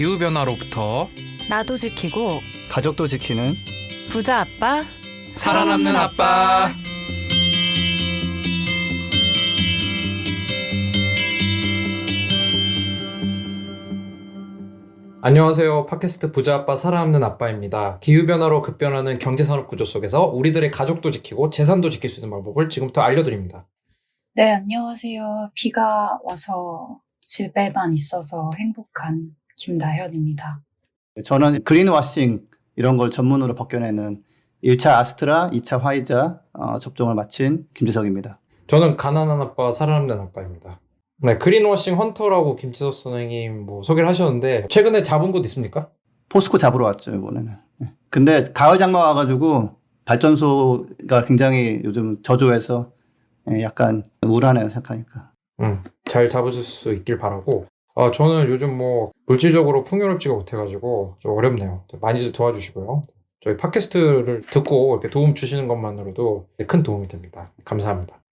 기후변화로부터 나도 지키고 가족도 지키는 부자 아빠 살아남는 아빠. 안녕하세요. 팟캐스트 부자 아빠 살아남는 아빠입니다. 기후변화로 급변하는 경제산업 구조 속에서 우리들의 가족도 지키고 재산도 지킬 수 있는 방법을 지금부터 알려드립니다. 네, 안녕하세요. 비가 와서 집에만 있어서 행복한 김나현입니다. 저는 그린워싱 이런 걸 전문으로 벗겨내는 1차 아스트라, 2차 화이자 접종을 마친 김지석입니다. 저는 가난한 아빠 살아남는 아빠입니다. 네, 그린워싱 헌터라고 김지석 선생님 소개를 하셨는데 최근에 잡은 곳 있습니까? 포스코 잡으러 왔죠, 이번에는. 근데 가을 장마 와가지고 발전소가 굉장히 요즘 저조해서 약간 우울하네요, 생각하니까. 잘 잡으실 수 있길 바라고. 저는 요즘 물질적으로 풍요롭지가 못해가지고 좀 어렵네요. 많이들 도와주시고요. 저희 팟캐스트를 듣고 이렇게 도움 주시는 것만으로도 큰 도움이 됩니다. 감사합니다.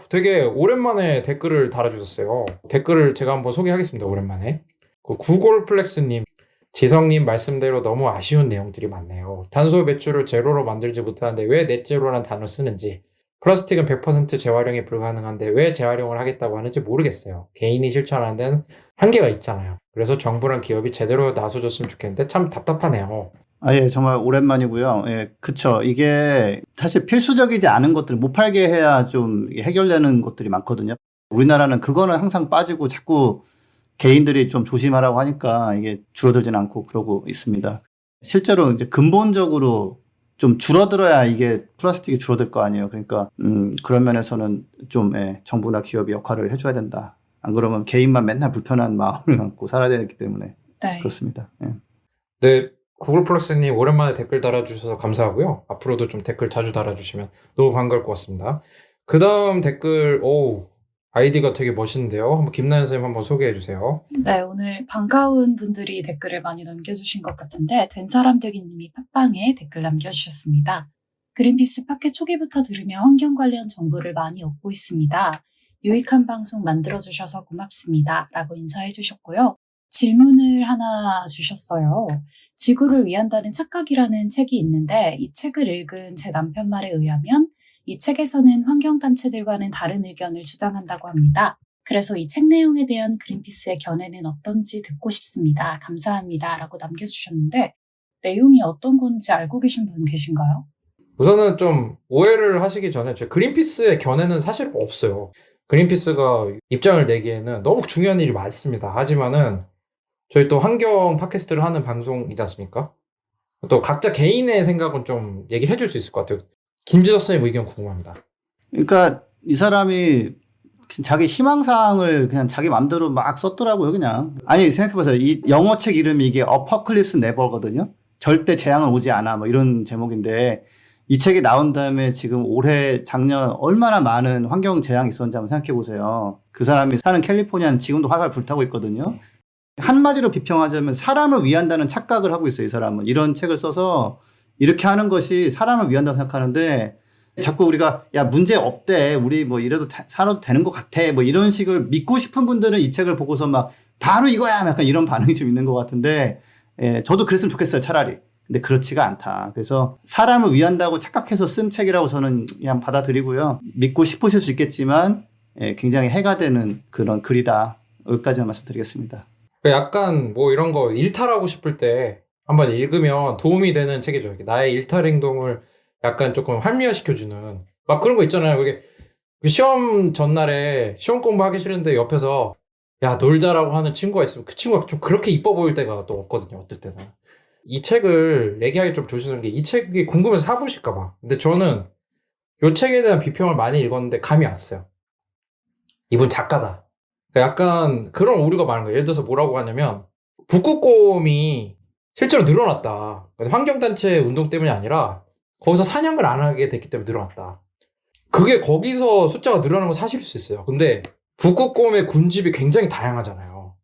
되게 오랜만에 댓글을 달아주셨어요. 댓글을 제가 한번 소개하겠습니다. 오랜만에. 구골플렉스님, 지성님 말씀대로 너무 아쉬운 내용들이 많네요. 탄소 배출을 제로로 만들지 못하는데 왜 넷제로라는 단어를 쓰는지, 플라스틱은 100% 재활용이 불가능한데 왜 재활용을 하겠다고 하는지 모르겠어요. 개인이 실천하는 데는 한계가 있잖아요. 그래서 정부랑 기업이 제대로 나서줬으면 좋겠는데 참 답답하네요. 예, 정말 오랜만이고요. 예, 그쵸. 이게 사실 필수적이지 않은 것들 못 팔게 해야 좀 해결되는 것들이 많거든요. 우리나라는 그거는 항상 빠지고 자꾸 개인들이 좀 조심하라고 하니까 이게 줄어들진 않고 그러고 있습니다. 실제로 이제 근본적으로 좀 줄어들어야 이게 플라스틱이 줄어들 거 아니에요. 그러니까 그런 면에서는 좀 정부나 기업이 역할을 해줘야 된다. 안 그러면 개인만 맨날 불편한 마음을 갖고 살아야 되기 때문에 네. 그렇습니다. 예. 네, 구글플러스님 오랜만에 댓글 달아주셔서 감사하고요. 앞으로도 좀 댓글 자주 달아주시면 너무 반가울 것 같습니다. 그 다음 댓글, 아이디가 되게 멋있는데요. 한번 김나연 선생님 한번 소개해 주세요. 네, 오늘 반가운 분들이 댓글을 많이 남겨주신 것 같은데 된사람되기님이 팟빵에 댓글 남겨주셨습니다. 그린피스 팟캐 초기부터 들으며 환경 관련 정보를 많이 얻고 있습니다. 유익한 방송 만들어주셔서 고맙습니다. 라고 인사해 주셨고요. 질문을 하나 주셨어요. 지구를 위한다는 착각이라는 책이 있는데 이 책을 읽은 제 남편 말에 의하면 이 책에서는 환경단체들과는 다른 의견을 주장한다고 합니다. 그래서 이 책 내용에 대한 그린피스의 견해는 어떤지 듣고 싶습니다. 감사합니다. 라고 남겨주셨는데 내용이 어떤 건지 알고 계신 분 계신가요? 우선은 좀 오해를 하시기 전에 그린피스의 견해는 사실 없어요. 그린피스가 입장을 내기에는 너무 중요한 일이 많습니다. 하지만은 저희 또 환경 팟캐스트를 하는 방송이지 않습니까? 또 각자 개인의 생각은 좀 얘기를 해줄 수 있을 것 같아요. 김지석 선생님 의견 궁금합니다. 그러니까 이 사람이 자기 희망사항을 그냥 자기 맘대로 막 썼더라고요, 그냥. 아니, 생각해보세요. 이 영어 책 이름이 이게 Apocalypse Never거든요. 절대 재앙은 오지 않아, 이런 제목인데 이 책이 나온 다음에 지금 올해, 작년 얼마나 많은 환경 재앙이 있었는지 한번 생각해보세요. 그 사람이 사는 캘리포니아는 지금도 활활 불타고 있거든요. 한마디로 비평하자면 사람을 위한다는 착각을 하고 있어요, 이 사람은. 이런 책을 써서 이렇게 하는 것이 사람을 위한다고 생각하는데 자꾸 우리가 야 문제 없대, 우리 이래도 살아도 되는 것 같아, 이런 식을 믿고 싶은 분들은 이 책을 보고서 막 바로 이거야 약간 이런 반응이 좀 있는 것 같은데, 저도 그랬으면 좋겠어요, 차라리. 근데 그렇지가 않다. 그래서 사람을 위한다고 착각해서 쓴 책이라고 저는 그냥 받아들이고요. 믿고 싶으실 수 있겠지만 굉장히 해가 되는 그런 글이다. 여기까지만 말씀드리겠습니다. 약간 이런 거 일탈하고 싶을 때 한번 읽으면 도움이 되는 책이죠. 이렇게 나의 일탈 행동을 약간 조금 활미화시켜주는 그런 거 있잖아요. 그게 시험 전날에 시험 공부하기 싫은데 옆에서 야 놀자라고 하는 친구가 있으면 그 친구가 좀 그렇게 이뻐 보일 때가 또 없거든요. 어떨 때는. 이 책을 얘기하기 좀 조심스러운 게 이 책이 궁금해서 사보실까 봐. 근데 저는 이 책에 대한 비평을 많이 읽었는데 감이 왔어요. 이분 작가다. 약간 그런 오류가 많은 거예요. 예를 들어서 뭐라고 하냐면 북극곰이 실제로 늘어났다. 환경단체 운동 때문이 아니라 거기서 사냥을 안 하게 됐기 때문에 늘어났다. 그게 거기서 숫자가 늘어나는 건 사실일 수 있어요. 근데 북극곰의 군집이 굉장히 다양하잖아요.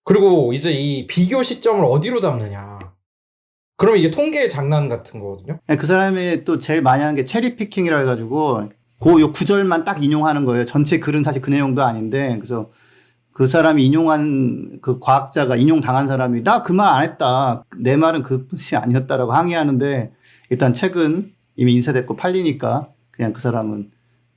그리고 이제 이 비교 시점을 어디로 잡느냐. 그러면 이게 통계의 장난 같은 거거든요. 그 사람이 또 제일 많이 하는 게 체리 피킹이라 해가지고 요 구절만 딱 인용하는 거예요. 전체 글은 사실 그 내용도 아닌데. 그래서 그 사람이 인용한 그 과학자가 인용당한 사람이 나 그 말 안 했다. 내 말은 그 뜻이 아니었다라고 항의하는데 일단 책은 이미 인쇄됐고 팔리니까 그냥 그 사람은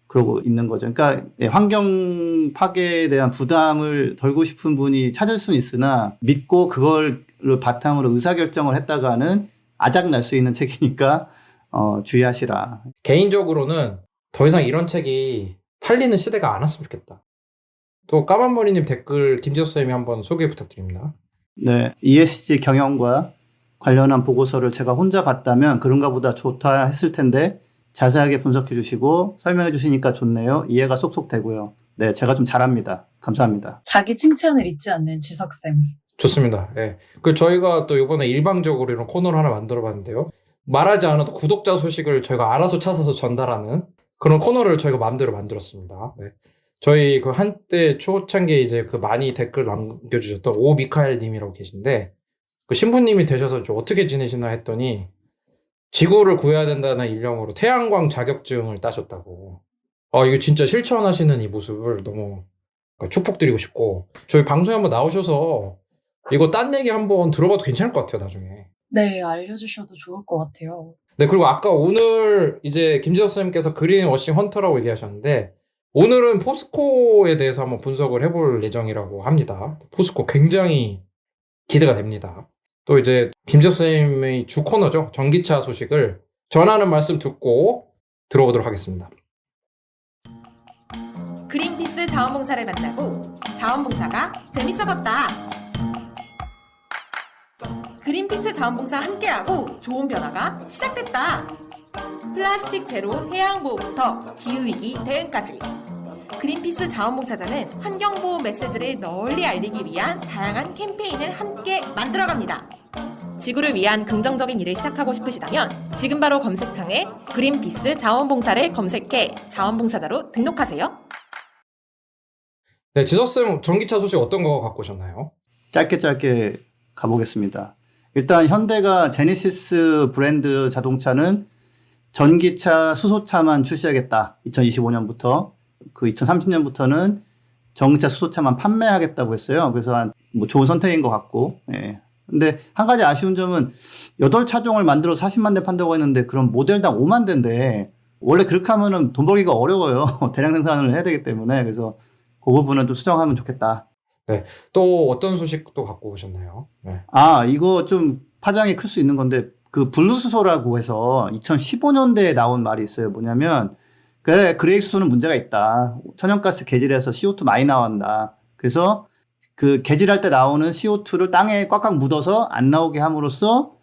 그러고 있는 거죠. 그러니까 환경 파괴에 대한 부담을 덜고 싶은 분이 찾을 수는 있으나 믿고 그걸 바탕으로 의사결정을 했다가는 아작 날 수 있는 책이니까 주의하시라. 개인적으로는 더 이상 이런 책이 팔리는 시대가 안 왔으면 좋겠다. 또 까만머리님 댓글 김지수 쌤이 한번 소개 부탁드립니다. 네, ESG 경영과 관련한 보고서를 제가 혼자 봤다면 그런가 보다 좋다 했을 텐데 자세하게 분석해 주시고 설명해 주시니까 좋네요. 이해가 쏙쏙 되고요. 네, 제가 좀 잘합니다. 감사합니다. 자기 칭찬을 잊지 않는 지석쌤. 좋습니다. 예. 저희가 또 이번에 일방적으로 이런 코너를 하나 만들어 봤는데요. 말하지 않아도 구독자 소식을 저희가 알아서 찾아서 전달하는 그런 코너를 저희가 마음대로 만들었습니다. 네. 저희 그 한때 초창기에 이제 그 많이 댓글 남겨주셨던 오미카엘 님이라고 계신데 그 신부님이 되셔서 좀 어떻게 지내시나 했더니 지구를 구해야 된다는 일념으로 태양광 자격증을 따셨다고. 이거 진짜 실천하시는 이 모습을 너무 축복드리고 싶고 저희 방송에 한번 나오셔서 이거 딴 얘기 한번 들어봐도 괜찮을 것 같아요, 나중에. 네, 알려주셔도 좋을 것 같아요. 네, 그리고 아까 오늘 이제 김지석 선생님께서 그린워싱 헌터라고 얘기하셨는데 오늘은 포스코에 대해서 한번 분석을 해볼 예정이라고 합니다. 포스코 굉장히 기대가 됩니다. 또 이제 김지석 선생님의 주 코너죠. 전기차 소식을 전하는 말씀 듣고 들어보도록 하겠습니다. 그린피스 자원봉사를 만나고 자원봉사가 재밌어졌다. 그린피스 자원봉사 함께하고 좋은 변화가 시작됐다. 플라스틱 제로 해양보호부터 기후위기 대응까지 그린피스 자원봉사자는 환경보호 메시지를 널리 알리기 위한 다양한 캠페인을 함께 만들어갑니다. 지구를 위한 긍정적인 일을 시작하고 싶으시다면 지금 바로 검색창에 그린피스 자원봉사를 검색해 자원봉사자로 등록하세요. 네, 지석쌤 전기차 소식 어떤 거 갖고 오셨나요? 짧게 가보겠습니다. 일단 현대가 제네시스 브랜드 자동차는 전기차, 수소차만 출시하겠다. 2025년부터. 그 2030년부터는 전기차, 수소차만 판매하겠다고 했어요. 그래서 뭐 좋은 선택인 것 같고. 예. 근데 한 가지 아쉬운 점은 8차종을 만들어 40만 대 판다고 했는데 그럼 모델당 5만 대인데 원래 그렇게 하면은 돈 벌기가 어려워요. 대량 생산을 해야 되기 때문에. 그래서 그 부분은 좀 수정하면 좋겠다. 네. 또 어떤 소식도 갖고 오셨나요? 네. 이거 좀 파장이 클 수 있는 건데 그 블루수소라고 해서 2015년대에 나온 말이 있어요. 뭐냐면 그래 그레이수소는 문제가 있다. 천연가스 개질해서 CO2 많이 나온다. 그래서 그 개질할 때 나오는 CO2를 땅에 꽉꽉 묻어서 안 나오게 함으로써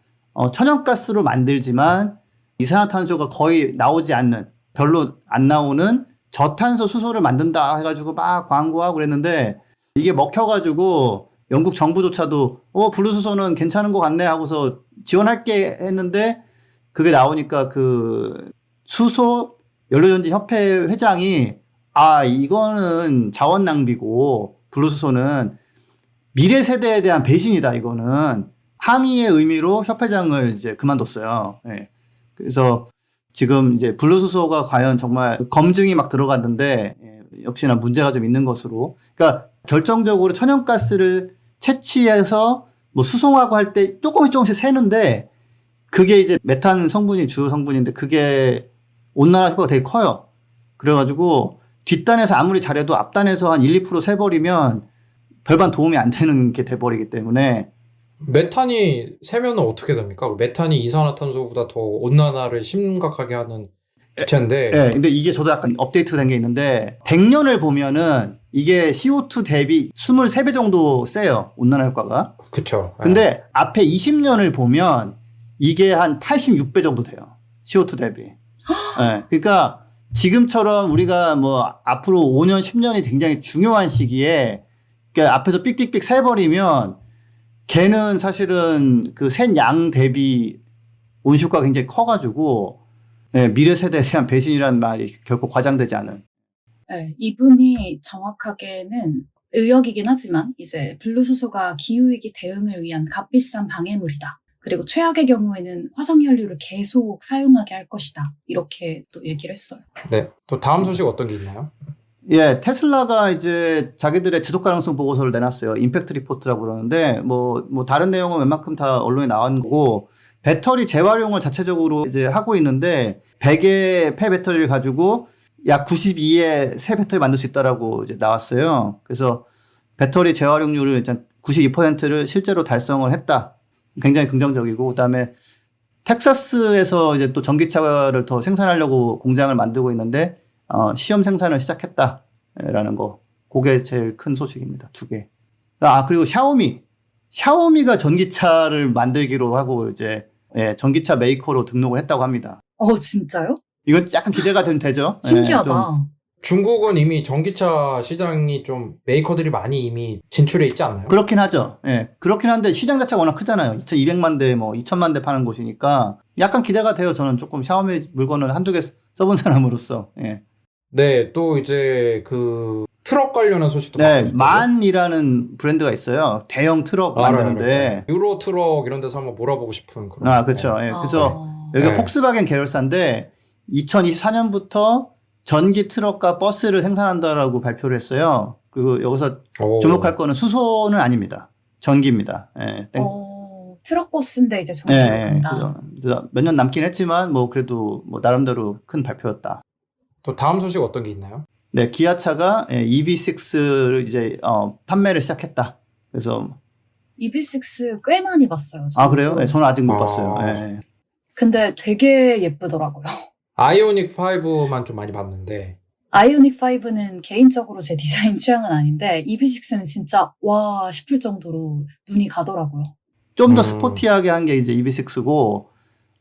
천연가스로 만들지만 이산화탄소가 거의 나오지 않는 별로 안 나오는 저탄소 수소를 만든다 해가지고 막 광고하고 그랬는데 이게 먹혀가지고 영국 정부조차도 블루수소는 괜찮은 것 같네 하고서 지원할게 했는데 그게 나오니까 그 수소 연료전지 협회 회장이 이거는 자원 낭비고 블루수소는 미래 세대에 대한 배신이다 이거는 항의의 의미로 협회장을 이제 그만뒀어요. 네. 그래서 지금 이제 블루수소가 과연 정말 검증이 막 들어갔는데 역시나 문제가 좀 있는 것으로 그러니까 결정적으로 천연가스를 채취해서 뭐 수송하고 할 때 조금씩 새는데 그게 이제 메탄 성분이 주 성분인데 그게 온난화 효과가 되게 커요. 그래가지고 뒷단에서 아무리 잘해도 앞단에서 한 1, 2% 새버리면 별반 도움이 안 되는 게 돼버리기 때문에 메탄이 세면 어떻게 됩니까? 메탄이 이산화탄소보다 더 온난화를 심각하게 하는 기체인데. 네, 근데 이게 저도 약간 업데이트 된 게 있는데 100년을 보면은 이게 CO2 대비 23배 정도 세요. 온난화 효과가. 그쵸. 근데 앞에 20년을 보면 이게 한 86배 정도 돼요. CO2 대비. 네, 그러니까 지금처럼 우리가 뭐 앞으로 5년, 10년이 굉장히 중요한 시기에 그러니까 앞에서 삑삑삑 새버리면 걔는 사실은 그 센 양 대비 온실가가 굉장히 커가지고 미래 세대에 대한 배신이라는 말이 결코 과장되지 않은. 네, 이분이 정확하게는 의역이긴 하지만 이제 블루수소가 기후위기 대응을 위한 값비싼 방해물이다. 그리고 최악의 경우에는 화석연료를 계속 사용하게 할 것이다. 이렇게 또 얘기를 했어요. 네. 또 다음 소식 어떤 게 있나요? 예, 테슬라가 이제 자기들의 지속 가능성 보고서를 내놨어요. 임팩트 리포트라고 그러는데, 뭐 다른 내용은 웬만큼 다 언론에 나온 거고, 배터리 재활용을 자체적으로 이제 하고 있는데, 100의 폐 배터리를 가지고 약 92의 새 배터리 만들 수 있다라고 이제 나왔어요. 그래서 배터리 재활용률을 일단 92%를 실제로 달성을 했다. 굉장히 긍정적이고, 그 다음에 텍사스에서 이제 또 전기차를 더 생산하려고 공장을 만들고 있는데, 시험 생산을 시작했다라는 거. 그게 제일 큰 소식입니다. 2개. 그리고 샤오미가 전기차를 만들기로 하고 이제, 예, 전기차 메이커로 등록을 했다고 합니다. 진짜요? 이건 약간 기대가 되죠? 신기하다. 예, 좀 중국은 이미 전기차 시장이 좀 메이커들이 많이 이미 진출해 있지 않나요? 그렇긴 하죠. 예. 그렇긴 한데 시장 자체가 워낙 크잖아요. 2,200만 대, 2,000만 대 파는 곳이니까 약간 기대가 돼요. 저는 조금 샤오미 물건을 한두 개 써본 사람으로서. 예. 네, 또 이제 그 트럭 관련한 소식도 네, 많고 만이라는 브랜드가 있어요. 대형 트럭 만드는데. 유로 트럭 이런 데서 한번 몰아보고 싶은 그런. 그렇죠. 예. 그래서 여기가 네. 폭스바겐 계열사인데 2024년부터 전기 트럭과 버스를 생산한다라고 발표를 했어요. 그리고 여기서 주목할 거는 수소는 아닙니다. 전기입니다. 예. 트럭 버스인데 이제 전기로 간다. 그래서 몇 년 남긴 했지만 그래도 나름대로 큰 발표였다. 또 다음 소식 어떤 게 있나요? 네, 기아차가 EV6를 이제 판매를 시작했다. 그래서 EV6 꽤 많이 봤어요. 저는. 그래요? 네, 저는 아직 못 봤어요. 네. 근데 되게 예쁘더라고요. 아이오닉 5만 좀 많이 봤는데. 아이오닉 5는 개인적으로 제 디자인 취향은 아닌데 EV6는 진짜 와 싶을 정도로 눈이 가더라고요. 좀 더 스포티하게 한 게 이제 EV6고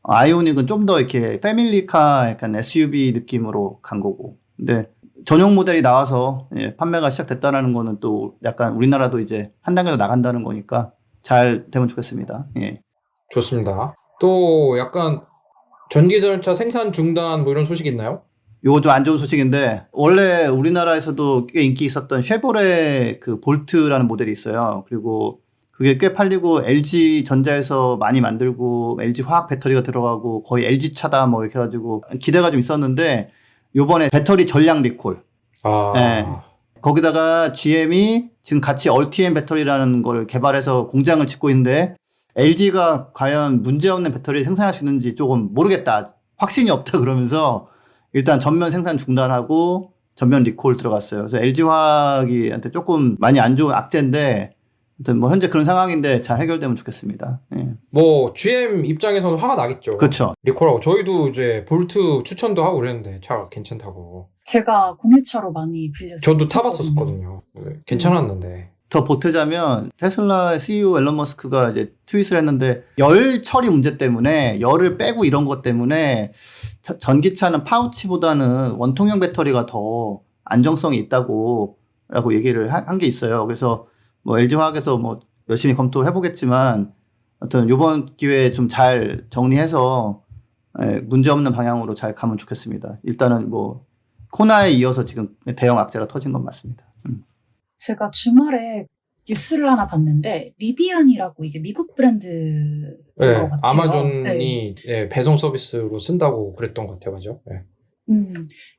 아이오닉은 좀 더 이렇게 패밀리카 약간 SUV 느낌으로 간 거고. 근데 전용 모델이 나와서 판매가 시작됐다는 거는 또 약간 우리나라도 이제 한 단계 더 나간다는 거니까 잘 되면 좋겠습니다. 예. 좋습니다. 또 약간 전기자동차 생산 중단 이런 소식 있나요? 요거 좀 안 좋은 소식인데 원래 우리나라에서도 꽤 인기 있었던 쉐보레 그 볼트라는 모델이 있어요. 그리고 그게 꽤 팔리고 LG 전자에서 많이 만들고 LG 화학 배터리가 들어가고 거의 LG 차다 이렇게 해가지고 기대가 좀 있었는데 요번에 배터리 전량 리콜. 네. 거기다가 GM이 지금 같이 얼티엠 배터리라는 걸 개발해서 공장을 짓고 있는데 LG가 과연 문제없는 배터리를 생산할 수 있는지 조금 모르겠다. 확신이 없다 그러면서 일단 전면 생산 중단하고 전면 리콜 들어갔어요. 그래서 LG화학이한테 조금 많이 안 좋은 악재인데 아무튼 현재 그런 상황인데 잘 해결되면 좋겠습니다. 예. GM 입장에서는 화가 나겠죠. 그렇죠. 리콜하고 저희도 이제 볼트 추천도 하고 그랬는데 차가 괜찮다고. 제가 공유차로 많이 빌렸었거든요. 저도 타봤었거든요. 괜찮았는데. 더 보태자면 테슬라 CEO 앨런 머스크가 이제 트윗을 했는데 열 처리 문제 때문에 열을 빼고 이런 것 때문에 전기차는 파우치보다는 원통형 배터리가 더 안정성이 있다고 라고 얘기를 한 게 있어요. 그래서 LG화학에서 열심히 검토를 해보겠지만 하여튼 이번 기회에 좀 잘 정리해서 문제없는 방향으로 잘 가면 좋겠습니다. 일단은 코나에 이어서 지금 대형 악재가 터진 건 맞습니다. 제가 주말에 뉴스를 하나 봤는데 리비안이라고 이게 미국 브랜드인 것 같아요. 아마존이 배송 서비스로 쓴다고 그랬던 것 같아요. 맞죠? 네.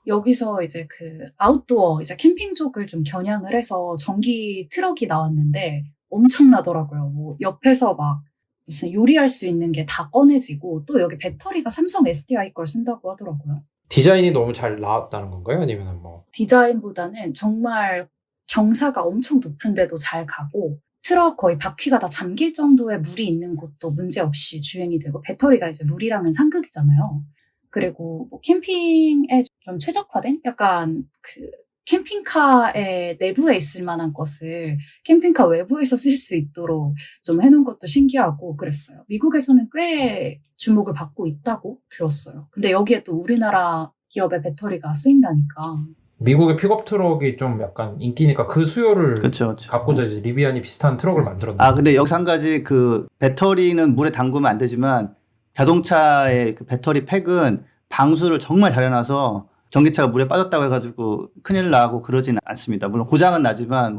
여기서 이제 그 아웃도어 이제 캠핑 쪽을 좀 겨냥을 해서 전기 트럭이 나왔는데 엄청나더라고요. 옆에서 막 무슨 요리할 수 있는 게 다 꺼내지고 또 여기 배터리가 삼성 SDI 걸 쓴다고 하더라고요. 디자인이 너무 잘 나왔다는 건가요? 아니면 디자인보다는 정말 경사가 엄청 높은데도 잘 가고 트럭 거의 바퀴가 다 잠길 정도의 물이 있는 곳도 문제없이 주행이 되고 배터리가 이제 물이랑은 상극이잖아요. 그리고 캠핑에 좀 최적화된 약간 그 캠핑카의 내부에 있을 만한 것을 캠핑카 외부에서 쓸 수 있도록 좀 해놓은 것도 신기하고 그랬어요. 미국에서는 꽤 주목을 받고 있다고 들었어요. 근데 여기에 또 우리나라 기업의 배터리가 쓰인다니까. 미국의 픽업 트럭이 좀 약간 인기니까 그 수요를 그렇죠. 갖고자 이제 리비안이 비슷한 트럭을 만들었는데. 근데 여기서 한 가지 그 배터리는 물에 담그면 안 되지만 자동차의 그 배터리 팩은 방수를 정말 잘 해놔서 전기차가 물에 빠졌다고 해가지고 큰일 나고 그러진 않습니다. 물론 고장은 나지만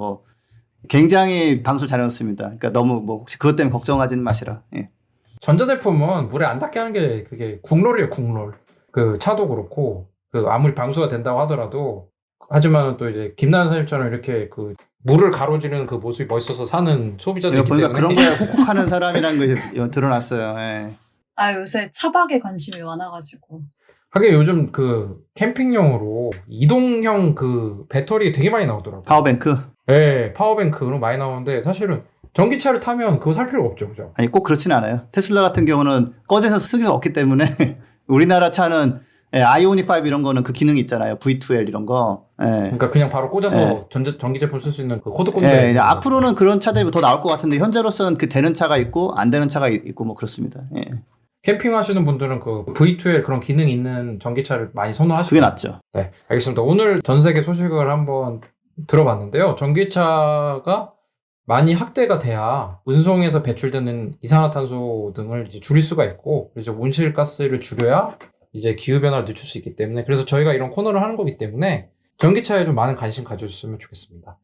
굉장히 방수를 잘 해놓습니다. 그러니까 너무 혹시 그것 때문에 걱정하지는 마시라. 예. 전자제품은 물에 안 닿게 하는 게 그게 국룰이에요, 국룰. 그 차도 그렇고 그 아무리 방수가 된다고 하더라도 하지만 또 이제 김나은 선생님처럼 이렇게 그 물을 가로지르는 그 모습이 멋있어서 사는 소비자도 이거 있기 보니까 때문에 그런 거에 혹혹하는 사람이라는 것이 드러났어요. 예. 아, 요새 차박에 관심이 많아가지고. 하긴 요즘 그 캠핑용으로 이동형 그 배터리 되게 많이 나오더라고요. 파워뱅크. 네, 파워뱅크 그런 거 많이 나오는데 사실은 전기차를 타면 그거 살 필요가 없죠, 그죠? 아니 꼭 그렇지는 않아요. 테슬라 같은 경우는 꺼져서 쓰기가 없기 때문에 우리나라 차는 아이오닉 5 이런 거는 그 기능이 있잖아요. V2L 이런 거. 예. 그러니까 그냥 바로 꽂아서 네. 전기 제품 쓸 수 있는 그 코드 예, 꽂는. 이제 앞으로는 그런 차들이 더 나올 것 같은데 현재로서는 그 되는 차가 있고 안 되는 차가 있고 뭐 그렇습니다. 예. 캠핑 하시는 분들은 그 V2L 그런 기능 있는 전기차를 많이 선호하시죠. 그게 낫죠. 네, 알겠습니다. 오늘 전 세계 소식을 한번 들어봤는데요. 전기차가 많이 확대가 돼야 운송에서 배출되는 이산화탄소 등을 이제 줄일 수가 있고, 이제 온실가스를 줄여야 이제 기후변화를 늦출 수 있기 때문에, 그래서 저희가 이런 코너를 하는 거기 때문에 전기차에 좀 많은 관심 가져주셨으면 좋겠습니다.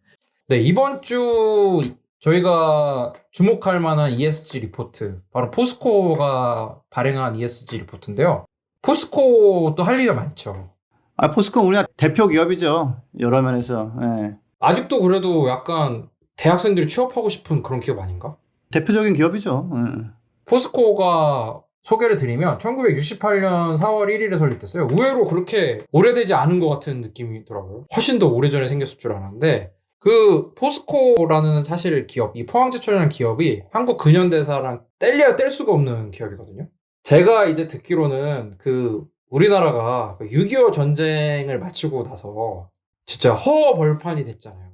네, 이번 주 저희가 주목할 만한 ESG 리포트, 바로 포스코가 발행한 ESG 리포트인데요. 포스코도 할 일이 많죠. 아, 포스코 우리나라 대표 기업이죠. 여러 면에서. 예. 아직도 그래도 약간 대학생들이 취업하고 싶은 그런 기업 아닌가? 대표적인 기업이죠. 예. 포스코가 소개를 드리면 1968년 4월 1일에 설립됐어요. 의외로 그렇게 오래되지 않은 것 같은 느낌이더라고요. 훨씬 더 오래전에 생겼을 줄 알았는데, 그 포스코라는 사실 기업, 이 포항제철이라는 기업이 한국 근현대사랑 뗄래야 뗄 수가 없는 기업이거든요. 제가 이제 듣기로는 그 우리나라가 6.25 전쟁을 마치고 나서 진짜 허허벌판이 됐잖아요.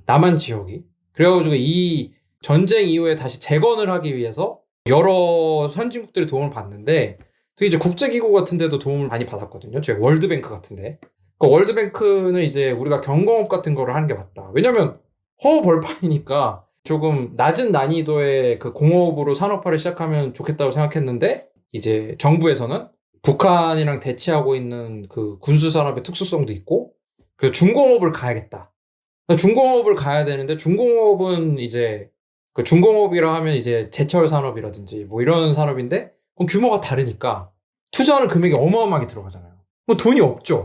남한 지역이. 그래가지고 이 전쟁 이후에 다시 재건을 하기 위해서 여러 선진국들이 도움을 받는데, 특히 이제 국제기구 같은 데도 도움을 많이 받았거든요. 저희 월드뱅크 같은데. 그 월드뱅크는 이제 우리가 경공업 같은 거를 하는 게 맞다. 왜냐면 허허벌판이니까 조금 낮은 난이도의 그 공업으로 산업화를 시작하면 좋겠다고 생각했는데, 이제 정부에서는 북한이랑 대치하고 있는 그 군수산업의 특수성도 있고, 그 중공업을 가야겠다. 중공업을 가야 되는데, 중공업은 이제 그 중공업이라 하면 이제 제철 산업이라든지 뭐 이런 산업인데, 그럼 규모가 다르니까 투자하는 금액이 어마어마하게 들어가잖아요. 뭐 돈이 없죠.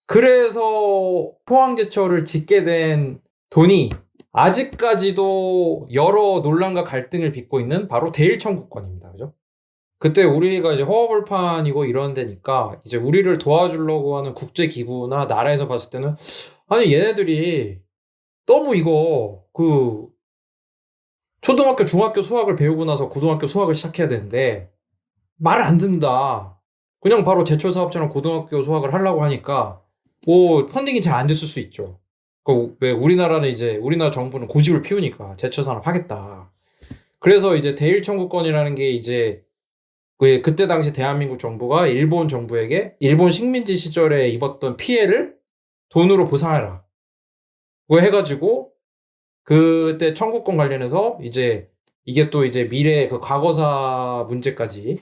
그래서 포항제철을 짓게 된 돈이 아직까지도 여러 논란과 갈등을 빚고 있는 바로 대일청구권입니다. 그죠? 그때 우리가 이제 허허벌판이고 이런 데니까 이제 우리를 도와주려고 하는 국제기구나 나라에서 봤을 때는, 아니 얘네들이 너무 이거 그 초등학교 중학교 수학을 배우고 나서 고등학교 수학을 시작해야 되는데 말을 안 듣는다. 그냥 바로 제철사업처럼 고등학교 수학을 하려고 하니까 뭐 펀딩이 잘 안 됐을 수 있죠. 왜 우리나라는 이제 우리나라 정부는 고집을 피우니까 제철산업 하겠다. 그래서 이제 대일청구권이라는 게 이제 그때 당시 대한민국 정부가 일본 정부에게 일본 식민지 시절에 입었던 피해를 돈으로 보상해라. 뭐 해가지고 그때 청구권 관련해서 이제 이게 또 이제 미래 그 과거사 문제까지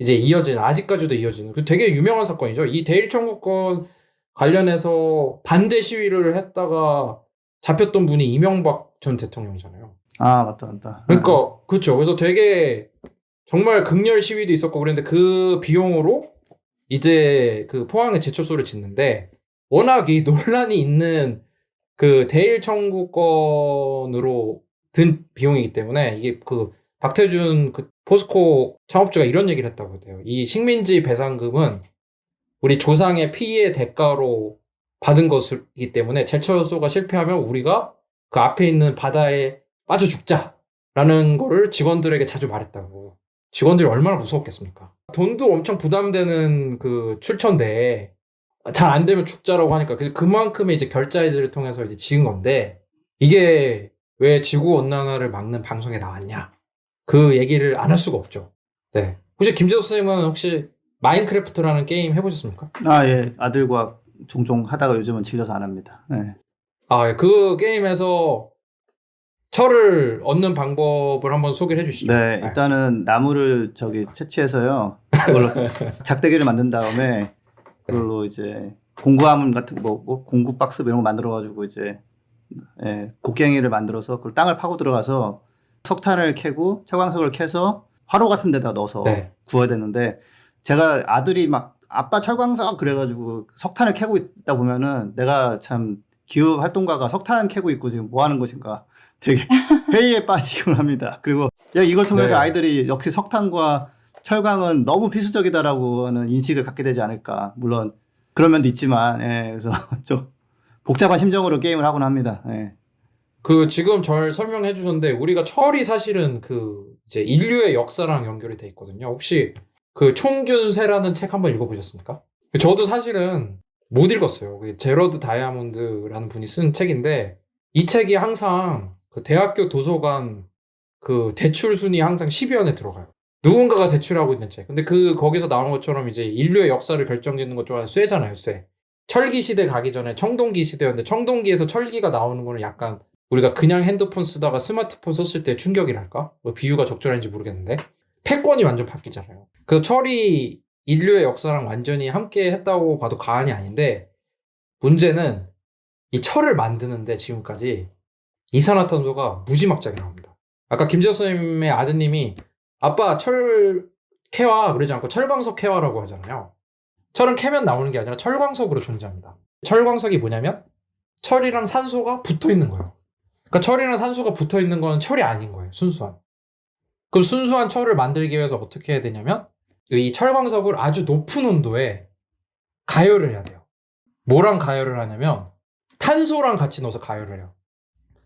이제 이어지는, 아직까지도 이어지는 그 되게 유명한 사건이죠. 이 대일청구권 관련해서 반대 시위를 했다가 잡혔던 분이 이명박 전 대통령이잖아요. 아, 맞다. 그러니까 그렇죠. 그래서 되게 정말 극렬 시위도 있었고 그랬는데, 그 비용으로 이제 그 포항에 제철소를 짓는데, 워낙 이 논란이 있는 그 대일 청구권으로 든 비용이기 때문에, 이게 그 박태준 그 포스코 창업주가 이런 얘기를 했다고 해요. 이 식민지 배상금은 우리 조상의 피해 대가로 받은 것이기 때문에 제철소가 실패하면 우리가 그 앞에 있는 바다에 빠져 죽자라는 거를 직원들에게 자주 말했다고. 직원들이 얼마나 무서웠겠습니까? 돈도 엄청 부담되는 그 출처인데 잘 안 되면 죽자라고 하니까, 그래서 그만큼의 이제 결자해지를 통해서 이제 지은 건데, 이게 왜 지구온난화를 막는 방송에 나왔냐? 그 얘기를 안 할 수가 없죠. 네. 혹시 김재석 선생님은 혹시 마인크래프트라는 게임 해보셨습니까? 아, 예. 아들과 종종 하다가 요즘은 질려서 안 합니다. 예. 아, 그 게임에서 철을 얻는 방법을 한번 소개를 해주시죠. 네, 일단은 나무를 채취해서요. 그걸로 작대기를 만든 다음에 그걸로 이제 공구함 같은 뭐 공구 박스 이런 거 만들어가지고 이제 곡괭이를 만들어서 그걸 땅을 파고 들어가서 석탄을 캐고 채광석을 캐서 화로 같은 데다 넣어서 네. 구워야 되는데, 제가 아들이 막 아빠 철광석 그래가지고 석탄을 캐고 있다 보면은 내가 참 기후 활동가가 석탄 캐고 있고 지금 뭐 하는 것인가 되게 회의에 빠지곤 합니다. 그리고 이걸 통해서 네. 아이들이 역시 석탄과 철강은 너무 필수적이다라고 하는 인식을 갖게 되지 않을까. 물론 그런 면도 있지만, 그래서 좀 복잡한 심정으로 게임을 하곤 합니다. 그 지금 절 설명해 주셨는데 우리가 철이 사실은 그 이제 인류의 역사랑 연결이 돼 있거든요. 혹시 그 총균세라는 책 한번 읽어보셨습니까? 저도 사실은 못 읽었어요. 그 제러드 다이아몬드라는 분이 쓴 책인데 이 책이 항상 그 대학교 도서관 그 대출 순위 항상 10위안에 들어가요. 누군가가 대출하고 있는 책. 근데 거기서 나온 것처럼 이제 인류의 역사를 결정짓는 것 중 하나 쇠잖아요, 쇠. 철기 시대 가기 전에 청동기 시대였는데 청동기에서 철기가 나오는 거는 약간 우리가 그냥 핸드폰 쓰다가 스마트폰 썼을 때 충격이랄까? 뭐 비유가 적절한지 모르겠는데 패권이 완전 바뀌잖아요. 그래서 철이 인류의 역사랑 완전히 함께 했다고 봐도 과언이 아닌데 문제는 이 철을 만드는데 지금까지 이산화탄소가 무지막지하게 나옵니다. 아까 김재호 선생님의 아드님이 아빠 철 캐와 그러지 않고 철광석 캐와라고 하잖아요. 철은 캐면 나오는 게 아니라 철광석으로 존재합니다. 철광석이 뭐냐면 철이랑 산소가 붙어 있는 거예요. 그러니까 철이랑 산소가 붙어 있는 건 철이 아닌 거예요. 순수한. 그럼 순수한 철을 만들기 위해서 어떻게 해야 되냐면 이 철광석을 아주 높은 온도에 가열을 해야 돼요. 뭐랑 가열을 하냐면 탄소랑 같이 넣어서 가열을 해요.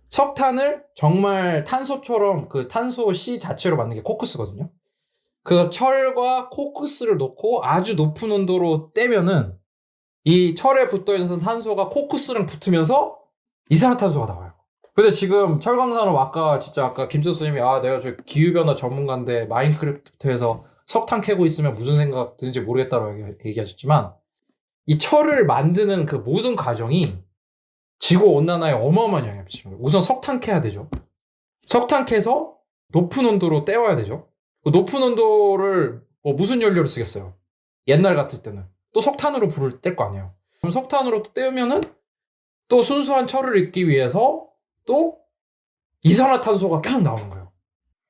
석탄을 정말 탄소처럼 그 탄소 C 자체로 만든 게 코크스거든요. 그 철과 코크스를 넣고 아주 높은 온도로 떼면은 이 철에 붙어있는 산소가 코크스랑 붙으면서 이산화탄소가 나와요. 근데 지금 철광산업 아까 김철수 선생님이 내가 저 기후변화 전문가인데 마인크래프트에서 석탄 캐고 있으면 무슨 생각 드는지 모르겠다라고 얘기하셨지만 이 철을 만드는 그 모든 과정이 지구온난화에 어마어마한 영향을 미칩니다. 우선 석탄 캐야 되죠. 석탄 캐서 높은 온도로 떼어야 되죠. 그 높은 온도를 무슨 연료로 쓰겠어요? 옛날 같을 때는 또 석탄으로 불을 뗄 거 아니에요. 그럼 석탄으로 또 떼우면은 또 순수한 철을 얻기 위해서 또 이산화탄소가 계속 나오는 거예요.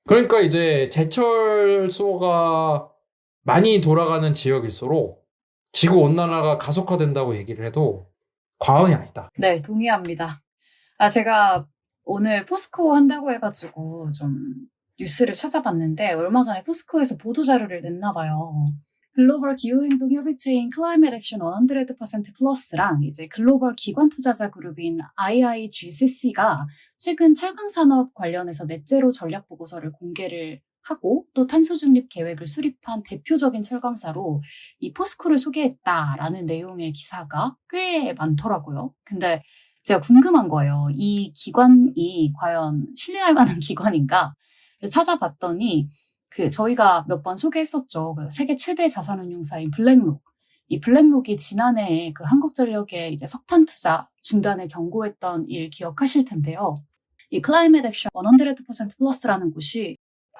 그러니까 이제 제철소가 많이 돌아가는 지역일수록 지구온난화가 가속화된다고 얘기를 해도 과언이 아니다. 네, 동의합니다. 제가 오늘 포스코 한다고 해가지고 좀 뉴스를 찾아봤는데 얼마 전에 포스코에서 보도자료를 냈나 봐요. 글로벌 기후행동협의체인 Climate Action 100% 플러스랑 이제 글로벌 기관 투자자 그룹인 IIGCC가 최근 철강산업 관련해서 넷제로 전략 보고서를 공개를 하고 또 탄소 중립 계획을 수립한 대표적인 철강사로 이 포스코를 소개했다라는 내용의 기사가 꽤 많더라고요. 근데 제가 궁금한 거예요. 이 기관이 과연 신뢰할 만한 기관인가? 그래서 찾아봤더니 저희가 몇 번 소개했었죠. 그 세계 최대 자산운용사인 블랙록. 이 블랙록이 지난해에 그 한국전력에 이제 석탄 투자 중단을 경고했던 일 기억하실 텐데요. 이 Climate Action 100% 플러스라는 곳이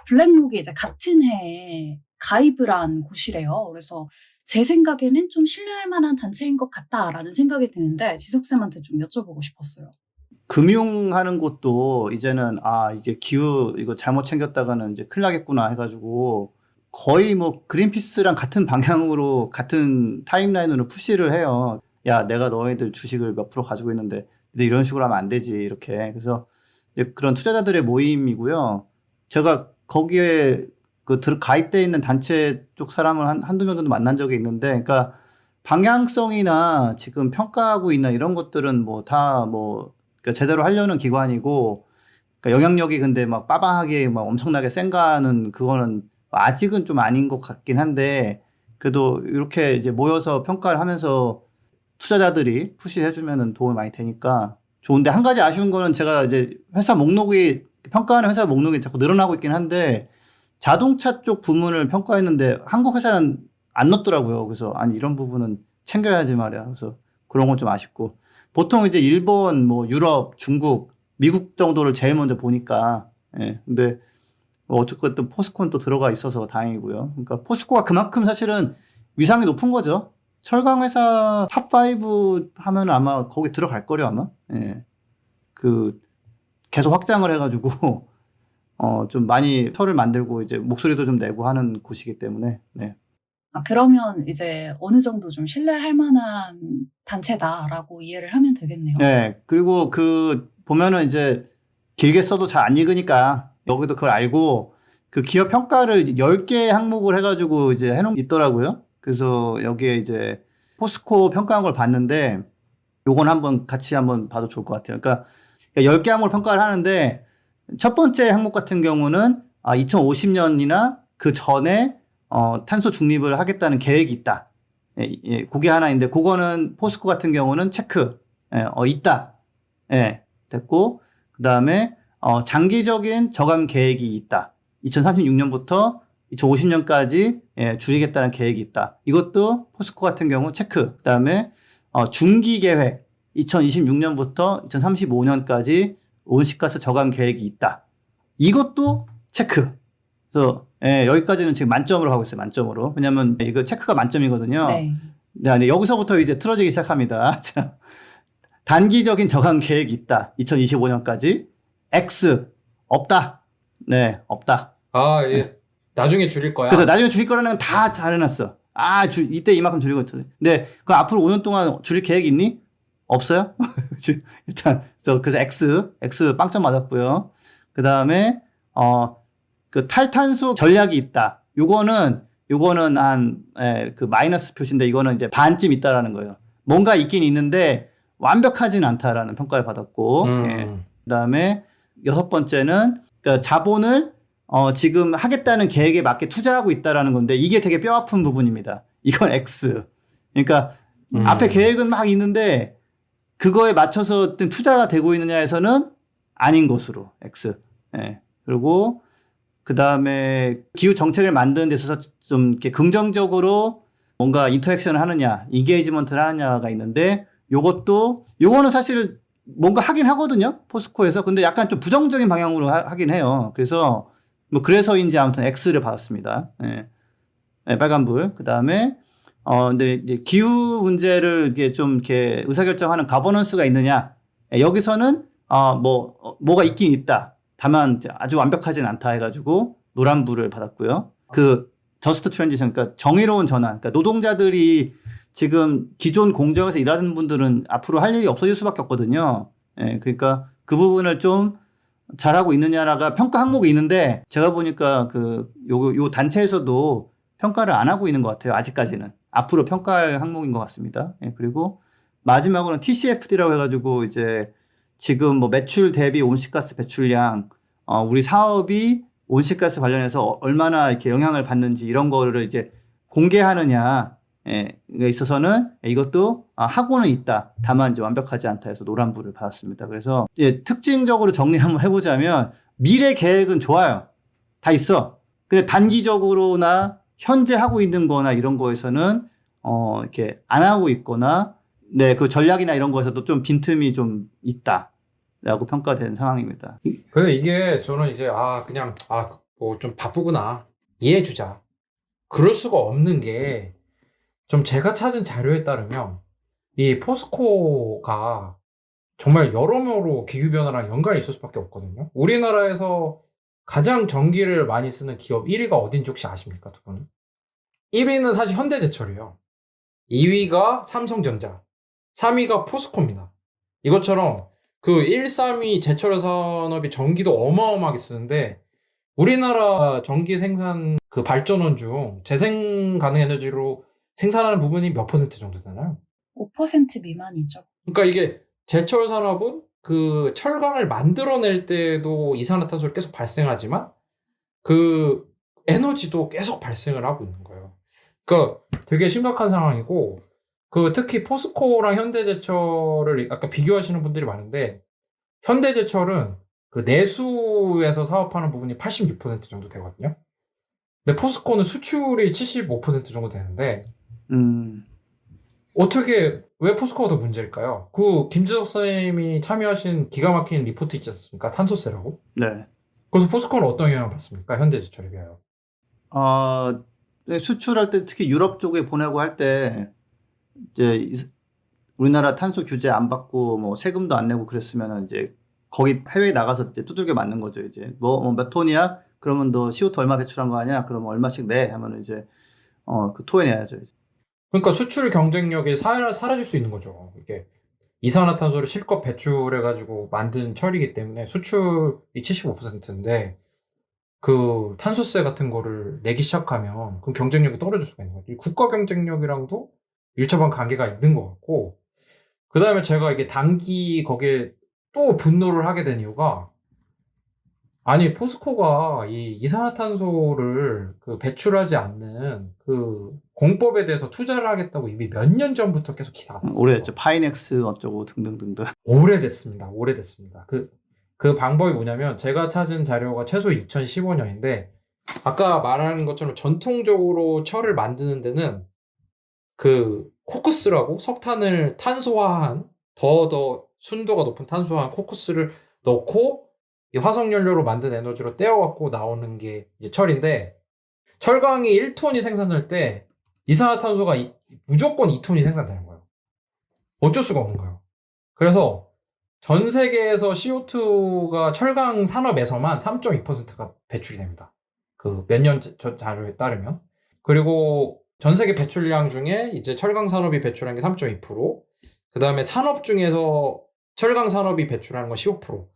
블랙록이 이제 같은 해에 가입을 한 곳이래요. 그래서 제 생각에는 좀 신뢰할 만한 단체인 것 같다라는 생각이 드는데 지석쌤한테 좀 여쭤보고 싶었어요. 금융하는 곳도 이제는 이제 기후 이거 잘못 챙겼다가는 이제 큰일 나겠구나 해가지고 거의 뭐 그린피스랑 같은 방향으로 같은 타임라인으로 푸시를 해요. 야, 내가 너희들 주식을 몇 프로 가지고 있는데 이런 식으로 하면 안 되지 이렇게. 그래서 이제 그런 투자자들의 모임이고요. 제가 거기에 가입돼 있는 단체 쪽 사람을 한두 명 정도 만난 적이 있는데, 그러니까 방향성이나 지금 평가하고 있는 이런 것들은 그러니까 제대로 하려는 기관이고, 그러니까 영향력이 근데 막 빠방하게 막 엄청나게 센가는 그거는 아직은 좀 아닌 것 같긴 한데, 그래도 이렇게 이제 모여서 평가를 하면서 투자자들이 푸시해주면은 도움이 많이 되니까 좋은데, 한 가지 아쉬운 거는 제가 이제 평가하는 회사 목록이 자꾸 늘어나고 있긴 한데, 자동차 쪽 부문을 평가했는데 한국 회사는 안 넣더라고요. 그래서 이런 부분은 챙겨야지 말이야. 그래서 그런 건 좀 아쉽고, 보통 이제 일본, 유럽, 중국, 미국 정도를 제일 먼저 보니까, 근데 어쨌든 포스코는 또 들어가 있어서 다행이고요. 그러니까 포스코가 그만큼 사실은 위상이 높은 거죠. 철강 회사 탑5 하면 아마 거기 들어갈 거려 아마. 계속 확장을 해가지고 좀 많이 철을 만들고 이제 목소리도 좀 내고 하는 곳이기 때문에. 그러면 이제 어느 정도 좀 신뢰할 만한 단체다라고 이해를 하면 되겠네요. 네. 그리고 보면은 이제 길게 써도 잘 안 읽으니까 여기도 그걸 알고 그 기업 평가를 10개 항목을 해가지고 이제 해놓은 게 있더라고요. 그래서 여기에 이제 포스코 평가한 걸 봤는데 요건 같이 한번 봐도 좋을 것 같아요. 그러니까 10개 항목을 평가를 하는데 첫 번째 항목 같은 경우는 2050년이나 그 전에 탄소 중립을 하겠다는 계획이 있다. 예, 그게 하나인데 그거는 포스코 같은 경우는 체크. 있다. 예, 됐고 그다음에 장기적인 저감 계획이 있다. 2036년부터 2050년까지 줄이겠다는 계획이 있다. 이것도 포스코 같은 경우 체크. 그다음에 중기 계획 2026년부터 2035년까지 온실가스 저감 계획이 있다. 이것도 체크. 그래서 여기까지는 지금 만점으로 가고 있어요. 만점으로. 왜냐하면 이거 체크가 만점이거든요. 네. 네, 여기서부터 이제 틀어지기 시작합니다. 자, 단기적인 저감 계획이 있다. 2025년까지. X 없다. 네, 없다. 예. 나중에 줄일 거야. 그래서 나중에 줄일 거라는 건 다 잘 해놨어. 이때 이만큼 줄이고 있거든. 근데 그 앞으로 5년 동안 줄일 계획 있니? 없어요? 일단 그래서 X 빵점 맞았고요. 그 다음에 그 탈탄소 전략이 있다. 요거는 그 마이너스 표시인데 이거는 이제 반쯤 있다라는 거예요. 뭔가 있긴 있는데 완벽하진 않다라는 평가를 받았고, 그 다음에 6번째는 그러니까 자본을 지금 하겠다는 계획에 맞게 투자하고 있다라는 건데 이게 되게 뼈아픈 부분입니다. 이건 X. 그러니까 앞에 계획은 막 있는데 그거에 맞춰서 어떤 투자가 되고 있느냐에서는 아닌 것으로 X. 예. 그리고 그 다음에 기후 정책을 만드는 데 있어서 좀 이렇게 긍정적으로 뭔가 인터랙션을 하느냐, 인게이지먼트를 하느냐가 있는데 요거는 사실 뭔가 하긴 하거든요. 포스코에서. 근데 약간 좀 부정적인 방향으로 하긴 해요. 그래서 그래서인지 아무튼 X를 받았습니다. 예. 네, 빨간불. 그 다음에 근데 이제 기후 문제를 이게 좀 이렇게 의사결정하는 가버넌스가 있느냐. 여기서는 뭐가 있긴 있다. 다만 아주 완벽하진 않다 해가지고 노란불을 받았고요. 저스트 트랜지션, 그러니까 정의로운 전환. 그러니까 노동자들이 지금 기존 공정에서 일하는 분들은 앞으로 할 일이 없어질 수밖에 없거든요. 예, 그러니까 그 부분을 좀 잘하고 있느냐가 평가 항목이 있는데 제가 보니까 요 단체에서도 평가를 안 하고 있는 것 같아요. 아직까지는. 앞으로 평가할 항목인 것 같습니다. 예, 그리고 마지막으로는 TCFD라고 해가지고 이제 지금 매출 대비 온실가스 배출량, 우리 사업이 온실가스 관련해서 얼마나 이렇게 영향을 받는지 이런 거를 이제 공개하느냐, 있어서는 이것도 하고는 있다. 다만 이제 완벽하지 않다 해서 노란불을 받았습니다. 그래서 특징적으로 정리 한번 해보자면 미래 계획은 좋아요. 다 있어. 근데 단기적으로나 현재 하고 있는 거나 이런 거에서는 이렇게 안 하고 있거나 그 전략이나 이런 거에서도 좀 빈틈이 좀 있다라고 평가되는 상황입니다. 그래서 이게 저는 이제 그냥 뭐 좀 바쁘구나 이해해주자. 그럴 수가 없는 게 좀 제가 찾은 자료에 따르면 이 포스코가 정말 여러모로 기후변화랑 연관이 있을 수밖에 없거든요. 우리나라에서 가장 전기를 많이 쓰는 기업 1위가 어딘지 혹시 아십니까, 두 분은? 1위는 사실 현대제철이에요. 2위가 삼성전자, 3위가 포스코입니다. 이것처럼 1, 3위 제철 산업이 전기도 어마어마하게 쓰는데 우리나라 전기 생산 발전원 중 재생 가능 에너지로 생산하는 부분이 몇 퍼센트 정도 되나요? 5% 미만이죠. 그러니까 이게 제철 산업은 철강을 만들어낼 때도 이산화탄소를 계속 발생하지만 에너지도 계속 발생을 하고 있는 거예요. 그러니까 되게 심각한 상황이고 특히 포스코랑 현대제철을 아까 비교하시는 분들이 많은데 현대제철은 내수에서 사업하는 부분이 86% 정도 되거든요. 근데 포스코는 수출이 75% 정도 되는데 왜 포스코가 더 문제일까요? 김지석 선생님이 참여하신 기가 막힌 리포트 있지 않습니까? 탄소세라고? 네. 그래서 포스코는 어떤 영향을 받습니까? 현대제철에 비하여. 수출할 때 특히 유럽 쪽에 보내고 할 때 이제 우리나라 탄소 규제 안 받고 세금도 안 내고 그랬으면은 이제 거기 해외에 나가서 이제 두들겨 맞는 거죠. 이제 몇 톤이야? 그러면 너 CO2 얼마 배출한 거 아니야? 그러면 얼마씩 내? 하면 이제 그 토해내야죠. 이제. 그러니까 수출 경쟁력이 사라질 수 있는 거죠. 이게 이산화탄소를 실컷 배출해가지고 만든 철이기 때문에 수출이 75%인데 그 탄소세 같은 거를 내기 시작하면 그 경쟁력이 떨어질 수가 있는 거죠. 이 국가 경쟁력이랑도 일정한 관계가 있는 것 같고, 그 다음에 제가 이게 단기 거기에 또 분노를 하게 된 이유가, 아니 포스코가 이 이산화탄소를 그 배출하지 않는 그 공법에 대해서 투자를 하겠다고 이미 몇 년 전부터 계속 기사가 났어요. 오래됐죠. 파이넥스 어쩌고 등등등등. 오래됐습니다. 그 방법이 뭐냐면, 제가 찾은 자료가 최소 2015년인데, 아까 말하는 것처럼 전통적으로 철을 만드는 데는 그 코크스라고 석탄을 탄소화한 더 순도가 높은 탄소화한 코크스를 넣고 이 화석연료로 만든 에너지로 떼어갖고 나오는 게 이제 철인데, 철강이 1톤이 생산될 때 이산화탄소가 무조건 2톤이 생산되는 거예요. 어쩔 수가 없는 거예요. 그래서 전 세계에서 CO2가 철강 산업에서만 3.2%가 배출이 됩니다. 그 몇 년 전 자료에 따르면. 그리고 전 세계 배출량 중에 이제 철강 산업이 배출한 게 3.2%, 그 다음에 산업 중에서 철강 산업이 배출하는 건 15%.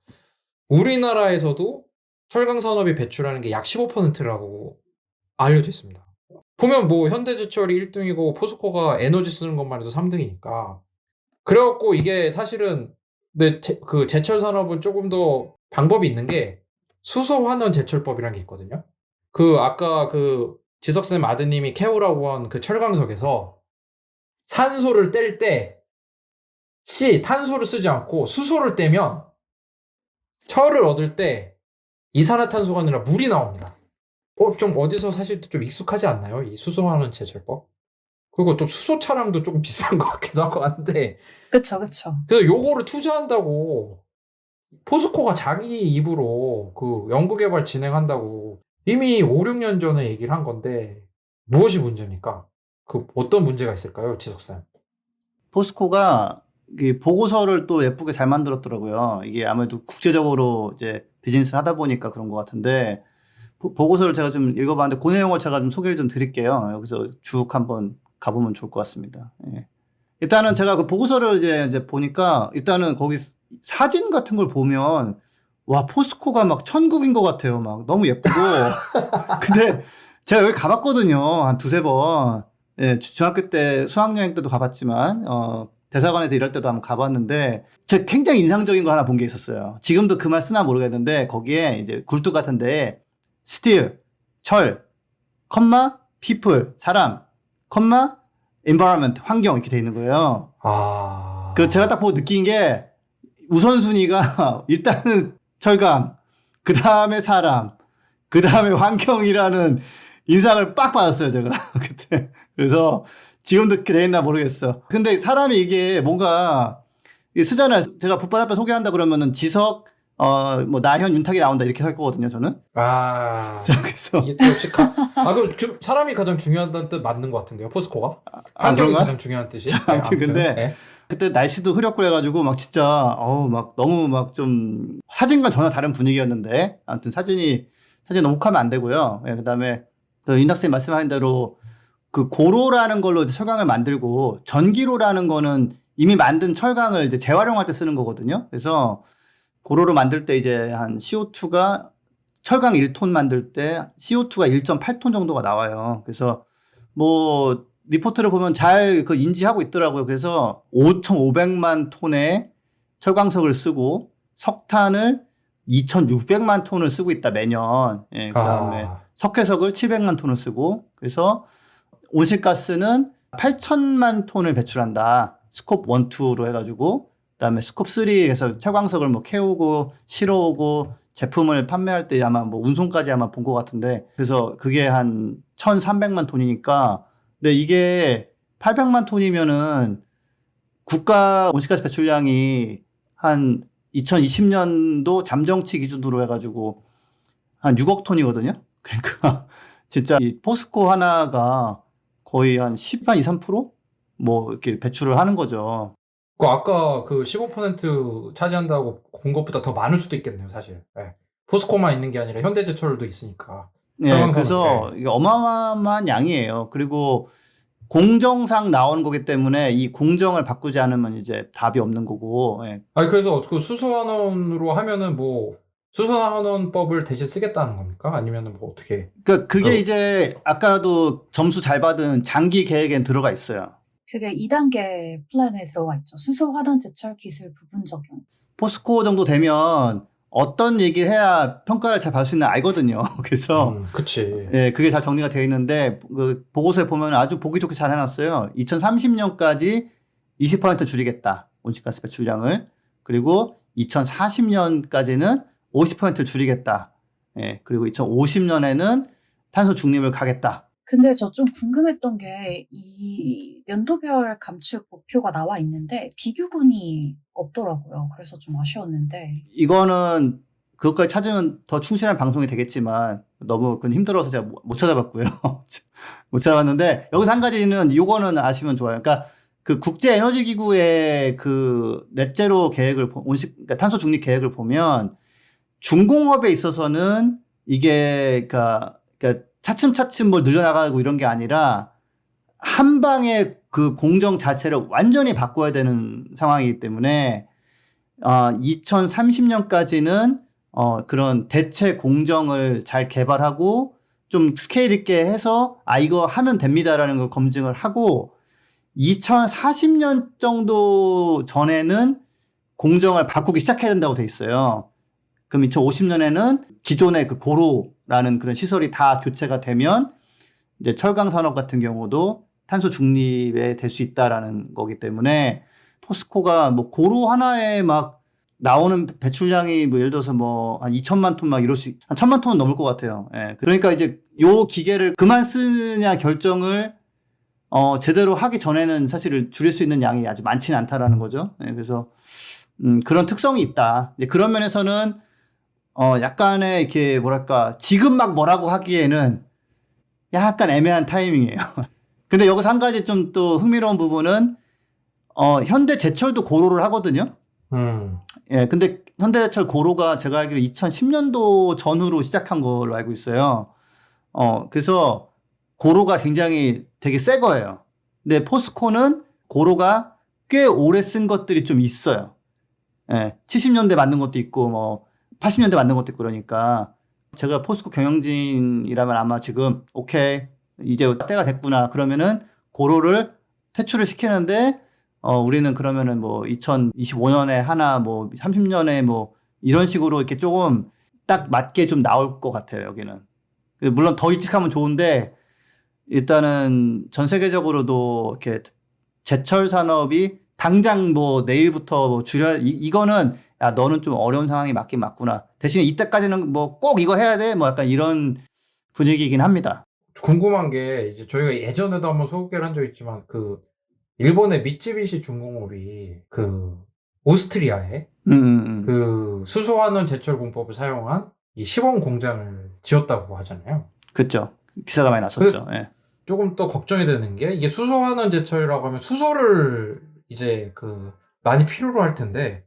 우리나라에서도 철강 산업이 배출하는 게 약 15%라고 알려져 있습니다. 보면 뭐 현대제철이 1등이고 포스코가 에너지 쓰는 것만 해도 3등이니까. 그래갖고 이게 사실은 근데 그 제철 산업은 조금 더 방법이 있는 게 수소 환원 제철법이라는 게 있거든요. 그 아까 그 지석쌤 아드님이 캐오라고 한 그 철강석에서 산소를 뗄 때 탄소를 쓰지 않고 수소를 떼면 철을 얻을 때 이산화탄소가 아니라 물이 나옵니다. 좀 어디서 사실 좀 익숙하지 않나요? 이 수소 환원 제철법? 그리고 또 수소 차량도 조금 비싼 것 같기도 하고 한데. 그쵸. 그래서 요거를 투자한다고 포스코가 자기 입으로 그 연구개발 진행한다고 이미 5, 6년 전에 얘기를 한 건데 무엇이 문제입니까? 그 어떤 문제가 있을까요, 지석쌤? 포스코가 그 보고서를 또 예쁘게 잘 만들었더라고요. 이게 아무래도 국제적으로 이제 비즈니스를 하다 보니까 그런 것 같은데, 보고서를 제가 좀 읽어봤는데 그 내용을 제가 좀 소개를 좀 드릴게요. 여기서 쭉 한번 가보면 좋을 것 같습니다. 예. 일단은 제가 그 보고서를 이제 보니까 일단은 거기 사진 같은 걸 보면 와, 포스코가 막 천국인 것 같아요. 막 너무 예쁘고. 근데 제가 여기 가봤거든요. 한 두세 번. 예, 중학교 때 수학여행 때도 가봤지만, 대사관에서 일할 때도 한번 가봤는데, 제가 굉장히 인상적인 거 하나 본 게 있었어요. 지금도 그 말 쓰나 모르겠는데, 거기에 이제 굴뚝 같은데, 스틸, 철, 컴마, people, 사람, 컴마, environment, 환경 이렇게 돼 있는 거예요. 그 제가 딱 보고 느낀 게 우선순위가 일단은 철강, 그 다음에 사람, 그 다음에 환경이라는 인상을 빡 받았어요, 제가. 그때. 그래서 지금도 그렇게 돼 있나 모르겠어. 근데 사람이 이게 뭔가 쓰잖아요. 제가 붓밭 앞에 소개한다 그러면은 지석, 뭐 나현, 윤탁이 나온다 이렇게 할 거거든요, 저는. 자, 그래서 이게 또 역시 그 사람이 가장 중요하다는 뜻 맞는 것 같은데요, 포스코가? 환경이 그런가? 가장 중요한 뜻이. 자, 아무튼 근데 네. 그때 날씨도 흐렸고 해가지고 막 진짜 막 너무 막 좀 사진과 전혀 다른 분위기였는데, 아무튼 사진 너무 혹하면 안 되고요. 예, 그다음에 그 윤탁쌤 말씀하신 대로 그 고로라는 걸로 이제 철강을 만들고 전기로라는 거는 이미 만든 철강을 이제 재활용할 때 쓰는 거거든요. 그래서 고로로 만들 때 이제 한 CO2가 철강 1톤 만들 때 CO2가 1.8톤 정도가 나와요. 그래서 뭐 리포트를 보면 잘 그 인지하고 있더라고요. 그래서 5,500만 톤의 철광석을 쓰고 석탄을 2,600만 톤을 쓰고 있다, 매년. 예, 그다음에 석회석을 700만 톤을 쓰고, 그래서 온실가스는 8,000만 톤을 배출한다. 스콥 1, 2로 해가지고, 그다음에 스콥 3에서 철광석을 뭐 캐오고 실어오고 제품을 판매할 때 아마 뭐 운송까지 아마 본 것 같은데, 그래서 그게 한 1,300만 톤이니까, 근데 이게 800만 톤이면은 국가 온실가스 배출량이 한 2020년도 잠정치 기준으로 해가지고 한 6억 톤이거든요. 그러니까 진짜 이 포스코 하나가 거의 한 10, 한 2, 3% 뭐 이렇게 배출을 하는 거죠. 아까 그 15% 차지한다고 본 것보다 더 많을 수도 있겠네요, 사실. 네. 포스코만 있는 게 아니라 현대제철도 있으니까. 네, 철강산업. 그래서 이게 어마어마한 양이에요. 그리고 공정상 나오는 거기 때문에 이 공정을 바꾸지 않으면 이제 답이 없는 거고. 예. 아니 그래서 그 수소환원으로 하면은 뭐 수소환원법을 대신 쓰겠다는 겁니까? 아니면은 뭐 어떻게? 그러니까 그게 이제 아까도 점수 잘 받은 장기 계획엔 들어가 있어요. 그게 2단계 플랜에 들어가 있죠. 수소 환원 제철 기술 부분 적용. 포스코 정도 되면 어떤 얘기를 해야 평가를 잘 받을 수 있나 알거든요. 그래서 그치. 예, 그게 잘 정리가 되어 있는데 그 보고서에 보면 아주 보기 좋게 잘 해놨어요. 2030년까지 20% 줄이겠다. 온실가스 배출량을. 그리고 2040년까지는 50% 줄이겠다. 예, 그리고 2050년에는 탄소 중립을 가겠다. 근데 저 좀 궁금했던 게 이 연도별 감축 목표가 나와 있는데 비교군이 없더라고요. 그래서 좀 아쉬웠는데. 이거는 그것까지 찾으면 더 충실한 방송이 되겠지만 너무 그건 힘들어서 제가 못 찾아봤고요. 못 찾아봤는데 여기서 한 가지는 요거는 아시면 좋아요. 그러니까 그 국제에너지기구의 그 넷제로 계획을 그러니까 탄소 중립 계획을 보면 중공업에 있어서는 이게 그러니까 차츰차츰 뭘 늘려나가고 이런 게 아니라 한 방에 그 공정 자체를 완전히 바꿔야 되는 상황이기 때문에 2030년까지는 그런 대체 공정을 잘 개발하고 좀 스케일 있게 해서 이거 하면 됩니다라는 걸 검증을 하고 2040년 정도 전에는 공정을 바꾸기 시작해야 된다고 돼 있어요. 그럼 2050년에는 기존의 그 고로라는 그런 시설이 다 교체가 되면 이제 철강 산업 같은 경우도 탄소 중립에 될 수 있다라는 거기 때문에 포스코가 뭐 고로 하나에 막 나오는 배출량이 뭐 예를 들어서 뭐 한 2천만 톤 막 이럴 수, 한 1,000만 톤은 넘을 것 같아요. 예. 그러니까 이제 요 기계를 그만 쓰냐 결정을 제대로 하기 전에는 사실 줄일 수 있는 양이 아주 많지는 않다라는 거죠. 예. 그래서 그런 특성이 있다. 이제 그런 면에서는 약간의 이렇게 뭐랄까 지금 막 뭐라고 하기에는 약간 애매한 타이밍이에요. 근데 여기서 한 가지 좀 또 흥미로운 부분은 현대제철도 고로를 하거든요. 예, 근데 현대제철 고로가 제가 알기로 2010년도 전후로 시작한 걸로 알고 있어요. 그래서 고로가 굉장히 되게 새 거예요. 근데 포스코는 고로가 꽤 오래 쓴 것들이 좀 있어요. 예, 70년대 만든 것도 있고 뭐 80년대 만든 것도 있고 그러니까 제가 포스코 경영진이라면 아마 지금 오케이 이제 때가 됐구나 그러면은 고로를 퇴출을 시키는데 우리는 그러면은 뭐 2025년에 하나 뭐 30년에 뭐 이런 식으로 이렇게 조금 딱 맞게 좀 나올 것 같아요 여기는. 물론 더 일찍 하면 좋은데 일단은 전 세계적으로도 이렇게 제철 산업이 당장 뭐 내일부터 뭐 이거는 야 너는 좀 어려운 상황이 맞긴 맞구나. 대신에 이때까지는 뭐 꼭 이거 해야 돼 뭐 약간 이런 분위기이긴 합니다. 궁금한 게 이제 저희가 예전에도 한번 소개를 한 적 있지만 그 일본의 미쯔비시 중공업이 그 오스트리아에 그 수소환원 제철 공법을 사용한 이 시범 공장을 지었다고 하잖아요. 그렇죠. 기사가 많이 났었죠. 예. 조금 또 걱정이 되는 게 이게 수소환원 제철이라고 하면 수소를 이제 그 많이 필요로 할 텐데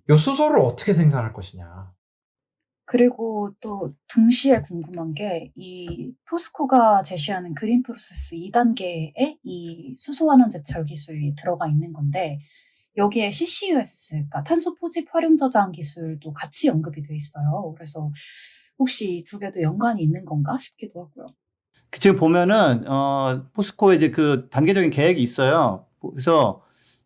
이 수소를 어떻게 생산할 것이냐. 그리고 또 동시에 궁금한 게 이 포스코가 제시하는 그린 프로세스 2단계에 이 수소환원 제철 기술이 들어가 있는 건데 여기에 CCUS, 그러니까 탄소 포집 활용 저장 기술도 같이 언급이 돼 있어요. 그래서 혹시 이 두 개도 연관이 있는 건가 싶기도 하고요. 지금 보면은 포스코에 이제 그 단계적인 계획이 있어요. 그래서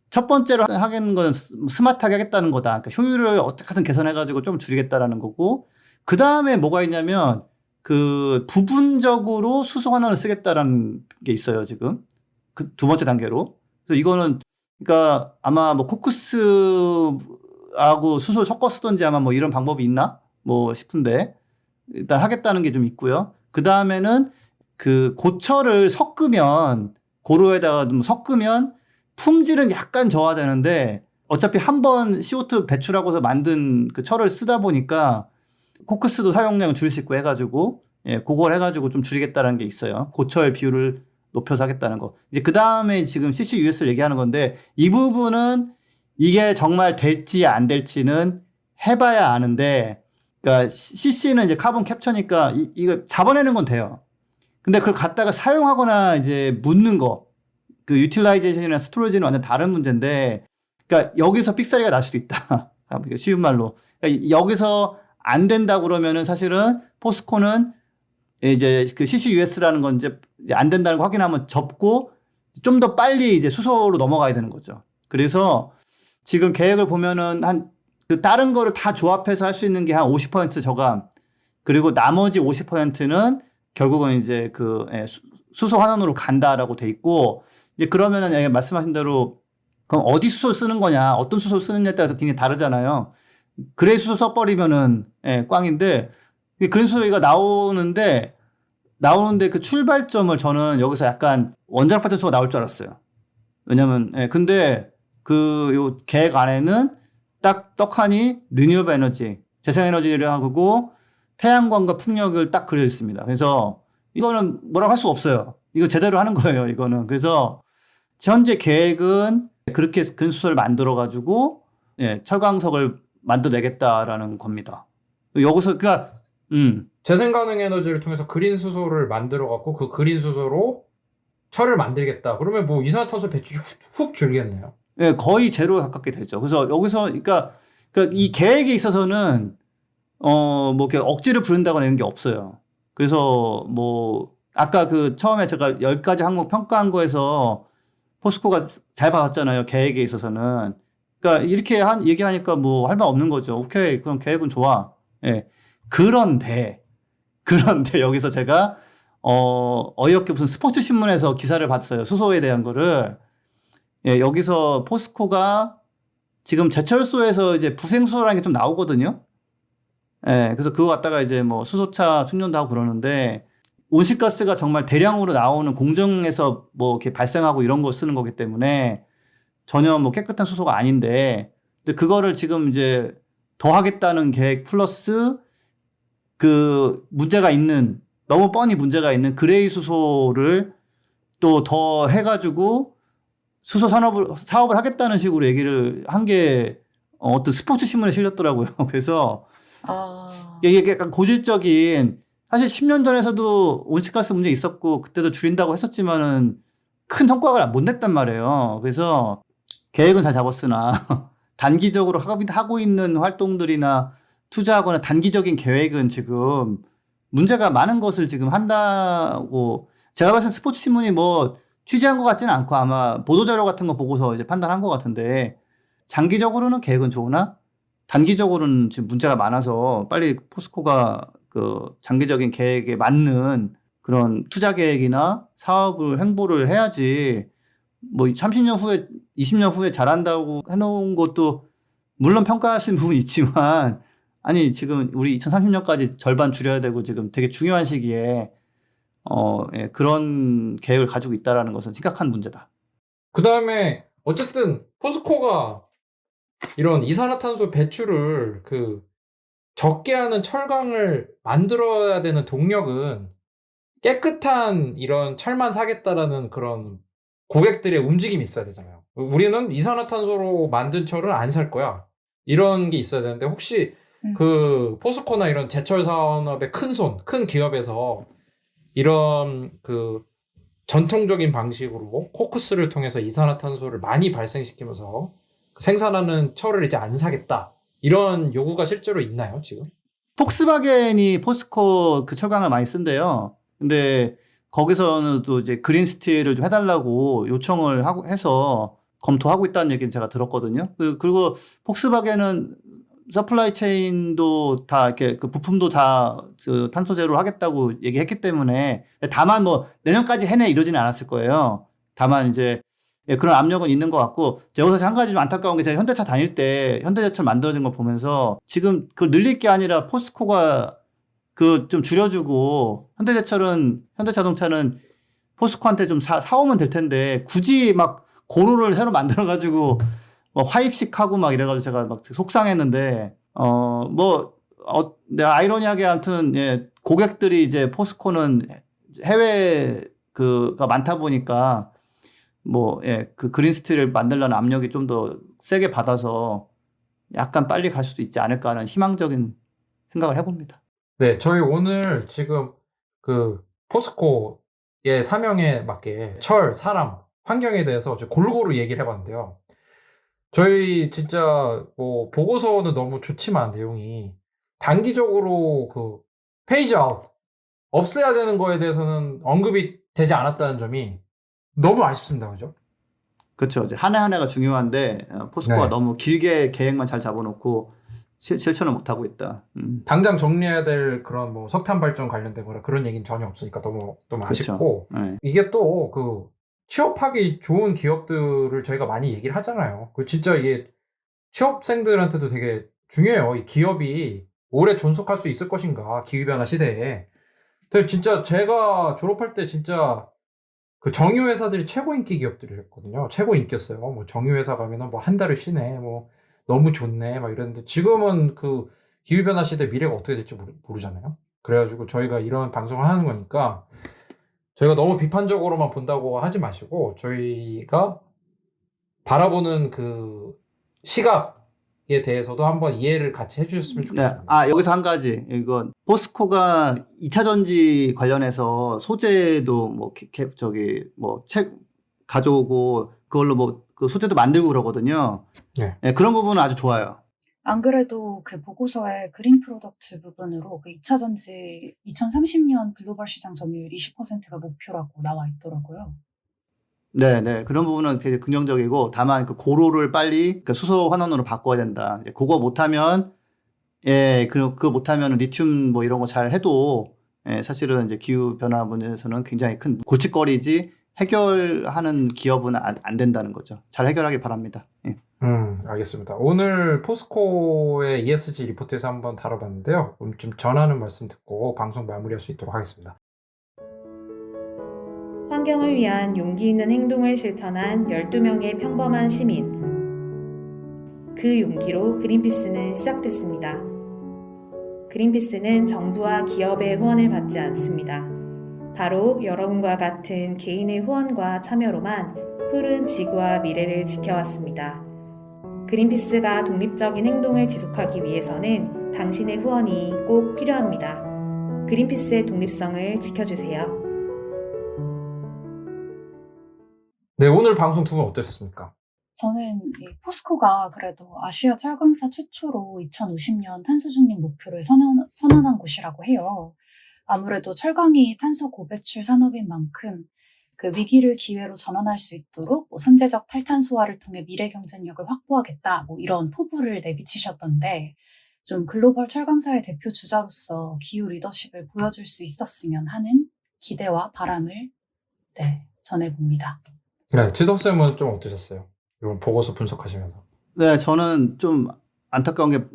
첫 번째로 하겠는 건 스마트하게 하겠다는 거다. 그러니까 효율을 어떻게든 개선해가지고 좀 줄이겠다라는 거고, 그 다음에 뭐가 있냐면 그 부분적으로 수소 환원을 쓰겠다라는 게 있어요 지금. 그 두 번째 단계로. 그래서 이거는 그러니까 아마 뭐 코크스하고 수소를 섞어 쓰던지 아마 뭐 이런 방법이 있나 뭐 싶은데 일단 하겠다는 게 좀 있고요. 그 다음에는 그 고철을 섞으면 고로에다가 좀 섞으면 품질은 약간 저하되는데 어차피 한 번 CO2 배출하고서 만든 그 철을 쓰다 보니까 코크스도 사용량을 줄일 수 있고 해가지고 예, 그걸 해가지고 좀 줄이겠다는 게 있어요. 고철 비율을 높여서 하겠다는 거. 이제 그 다음에 지금 CCUS를 얘기하는 건데 이 부분은 이게 정말 될지 안 될지는 해봐야 아는데 그러니까 CC는 이제 카본 캡처니까 이거 잡아내는 건 돼요. 근데 그걸 갖다가 사용하거나 이제 묻는 거, 그 유틸라이제이션이나 스토리지는 완전 다른 문제인데, 그러니까 여기서 삑사리가 날 수도 있다. 쉬운 말로. 그러니까 여기서 안 된다고 그러면은 사실은 포스코는 이제 그 CCUS라는 건 이제 안 된다는 거 확인하면 접고 좀 더 빨리 이제 수소로 넘어가야 되는 거죠. 그래서 지금 계획을 보면은 그 다른 거를 다 조합해서 할 수 있는 게 한 50% 저감, 그리고 나머지 50%는 결국은 이제 그 수소 환원으로 간다라고 돼 있고, 이제 그러면은 말씀하신 대로 그럼 어디 수소 쓰는 거냐, 어떤 수소 쓰느냐에 따라서 굉장히 다르잖아요. 그레이 수소 써버리면은 꽝인데, 그레이 수소가 나오는데 그 출발점을 저는 여기서 약간 원자력 발전소가 나올 줄 알았어요. 왜냐면 근데 요 계획 안에는 딱 떡하니 리뉴어블 에너지, 재생에너지를 하고 태양광과 풍력을 딱 그려 있습니다. 그래서 이거는 뭐라고 할 수 없어요. 이거 제대로 하는 거예요, 이거는. 그래서 현재 계획은 그렇게 근수소를 만들어 가지고 철광석을 만들어내겠다라는 겁니다. 여기서 그러니까 재생 가능 에너지를 통해서 그린 수소를 만들어 갖고 그 그린 수소로 철을 만들겠다. 그러면 뭐 이산화탄소 배출이 훅 줄겠네요. 예, 거의 제로에 가깝게 되죠. 그래서 여기서 그러니까 이 계획에 있어서는 뭐 이렇게 억지를 부른다거나 이런 게 없어요. 그래서 뭐 아까 그 처음에 제가 10가지 항목 평가한 거에서 포스코가 잘 받았잖아요. 계획에 있어서는. 그러니까 이렇게 얘기하니까 뭐 할 말 없는 거죠. 오케이, 그럼 계획은 좋아. 예. 그런데 여기서 제가 어이없게 무슨 스포츠 신문에서 기사를 봤어요. 수소에 대한 거를. 예, 여기서 포스코가 지금 제철소에서 이제 부생수소라는 게 좀 나오거든요. 예, 그래서 그거 갖다가 이제 뭐 수소차 충전도 하고 그러는데, 온실가스가 정말 대량으로 나오는 공정에서 뭐 이렇게 발생하고 이런 거 쓰는 거기 때문에 전혀 뭐 깨끗한 수소가 아닌데, 근데 그거를 지금 이제 더 하겠다는 계획 플러스 그 문제가 있는, 너무 뻔히 문제가 있는 그레이 수소를 또 더 해가지고 수소 사업을 하겠다는 식으로 얘기를 한 게 어떤 스포츠 신문에 실렸더라고요. 그래서 이게 약간 고질적인, 사실 10년 전에서도 온실가스 문제 있었고 그때도 줄인다고 했었지만은 큰 성과를 못 냈단 말이에요. 그래서 계획은 잘 잡았으나 단기적으로 하고 있는 활동들이나 투자하거나 단기적인 계획은 지금 문제가 많은 것을 지금 한다고, 제가 봤을 때 스포츠 신문이 뭐 취재한 것 같지는 않고 아마 보도자료 같은 거 보고서 이제 판단한 것 같은데, 장기적으로는 계획은 좋으나 단기적으로는 지금 문제가 많아서 빨리 포스코가 그 장기적인 계획에 맞는 그런 투자 계획이나 사업을 행보를 해야지, 뭐 30년 후에 20년 후에 잘한다고 해놓은 것도 물론 평가하시는 부분이 있지만, 아니 지금 우리 2030년까지 절반 줄여야 되고 지금 되게 중요한 시기에 그런 계획을 가지고 있다라는 것은 심각한 문제다. 그 다음에 어쨌든 포스코가 이런 이산화탄소 배출을 그 적게 하는 철강을 만들어야 되는 동력은 깨끗한 이런 철만 사겠다라는 그런 고객들의 움직임이 있어야 되잖아요. 우리는 이산화탄소로 만든 철을 안 살 거야, 이런 게 있어야 되는데, 혹시 그 포스코나 이런 제철 산업의 큰 기업에서 이런 그 전통적인 방식으로 코크스를 통해서 이산화탄소를 많이 발생시키면서 생산하는 철을 이제 안 사겠다, 이런 요구가 실제로 있나요, 지금? 폭스바겐이 포스코 그 철강을 많이 쓴대요. 근데 거기서는 또 이제 그린 스틸을 좀 해달라고 요청을 해서 검토하고 있다는 얘기는 제가 들었거든요. 그리고 폭스바겐은 서플라이 체인도 다 이렇게 그 부품도 다 그 탄소 제로로 하겠다고 얘기했기 때문에, 다만 뭐 내년까지 해내 이러지는 않았을 거예요. 다만 이제 그런 압력은 있는 것 같고, 여기서 한 가지 좀 안타까운 게, 제가 현대차 다닐 때 현대제철 만들어진 거 보면서 지금 그걸 늘릴 게 아니라 포스코가 그 좀 줄여주고, 현대자동차는 포스코한테 좀 사오면 될 텐데 굳이 막 고루를 새로 만들어가지고 뭐 화입식하고 막 이래가지고 제가 막 속상했는데, 내가 아이러니하게 아무튼, 고객들이 이제 포스코는 해외 가 많다 보니까 그 그린 스틸을 만들려는 압력이 좀 더 세게 받아서 약간 빨리 갈 수도 있지 않을까 하는 희망적인 생각을 해봅니다. 네, 저희 오늘 지금 그 포스코의 사명에 맞게 사람, 환경에 대해서 골고루 얘기를 해봤는데요. 저희 진짜 뭐 보고서는 너무 좋지만 내용이 단기적으로 그 페이지 아웃, 없애야 되는 거에 대해서는 언급이 되지 않았다는 점이 너무 아쉽습니다. 그죠? 그렇죠. 이제 하나하나가 중요한데 포스코가 네. 너무 길게 계획만 잘 잡아놓고 실천을 못하고 있다. 당장 정리해야 될 그런 뭐 석탄 발전 관련된 거라 그런 얘기는 전혀 없으니까 너무 그렇죠. 아쉽고 네. 이게 또 그 취업하기 좋은 기업들을 저희가 많이 얘기를 하잖아요. 그 진짜 이게 취업생들한테도 되게 중요해요. 이 기업이 오래 존속할 수 있을 것인가, 기후변화 시대에. 근데 진짜 제가 졸업할 때 진짜 그 정유회사들이 최고 인기 기업들이었거든요. 최고 인기였어요. 뭐 정유회사 가면은 뭐 한 달을 쉬네, 뭐 너무 좋네, 막 이랬는데 지금은 그 기후변화 시대 미래가 어떻게 될지 모르잖아요. 그래가지고 저희가 이런 방송을 하는 거니까 저희가 너무 비판적으로만 본다고 하지 마시고 저희가 바라보는 그 시각에 대해서도 한번 이해를 같이 해주셨으면 네. 좋겠습니다. 여기서 한 가지. 이건 포스코가 2차 전지 관련해서 소재도 뭐 책 가져오고 그걸로 뭐 그 소재도 만들고 그러거든요. 네. 네, 그런 부분은 아주 좋아요. 안 그래도 그 보고서의 그린 프로덕트 부분으로 그 2차 전지 2030년 글로벌 시장 점유율 20%가 목표라고 나와 있더라고요. 네. 그런 부분은 되게 긍정적이고 다만 그 고로를 빨리 그 수소 환원으로 바꿔야 된다. 이제 그거 못하면 그거 못하면 리튬 뭐 이런 거 잘 해도 사실은 이제 기후 변화 문제에서는 굉장히 큰 골칫거리지 해결하는 기업은 안 된다는 거죠. 잘 해결하길 바랍니다. 예. 알겠습니다. 오늘 포스코의 ESG 리포트에서 한번 다뤄봤는데요. 좀 전하는 말씀 듣고 방송 마무리할 수 있도록 하겠습니다. 환경을 위한 용기 있는 행동을 실천한 12명의 평범한 시민. 그 용기로 그린피스는 시작됐습니다. 그린피스는 정부와 기업의 후원을 받지 않습니다. 바로 여러분과 같은 개인의 후원과 참여로만 푸른 지구와 미래를 지켜왔습니다. 그린피스가 독립적인 행동을 지속하기 위해서는 당신의 후원이 꼭 필요합니다. 그린피스의 독립성을 지켜주세요. 네, 오늘 방송 두 분 어떠셨습니까? 저는 이 포스코가 그래도 아시아 철강사 최초로 2050년 탄소 중립 목표를 선언한 곳이라고 해요. 아무래도 철강이 탄소 고배출 산업인 만큼 그 위기를 기회로 전환할 수 있도록 뭐 선제적 탈탄소화를 통해 미래 경쟁력을 확보하겠다, 뭐 이런 포부를 내비치셨던데 좀 글로벌 철강사의 대표 주자로서 기후 리더십을 보여줄 수 있었으면 하는 기대와 바람을 전해봅니다. 네, 지석쌤은 좀 어떠셨어요? 이번 보고서 분석하시면서. 네, 저는 좀 안타까운 게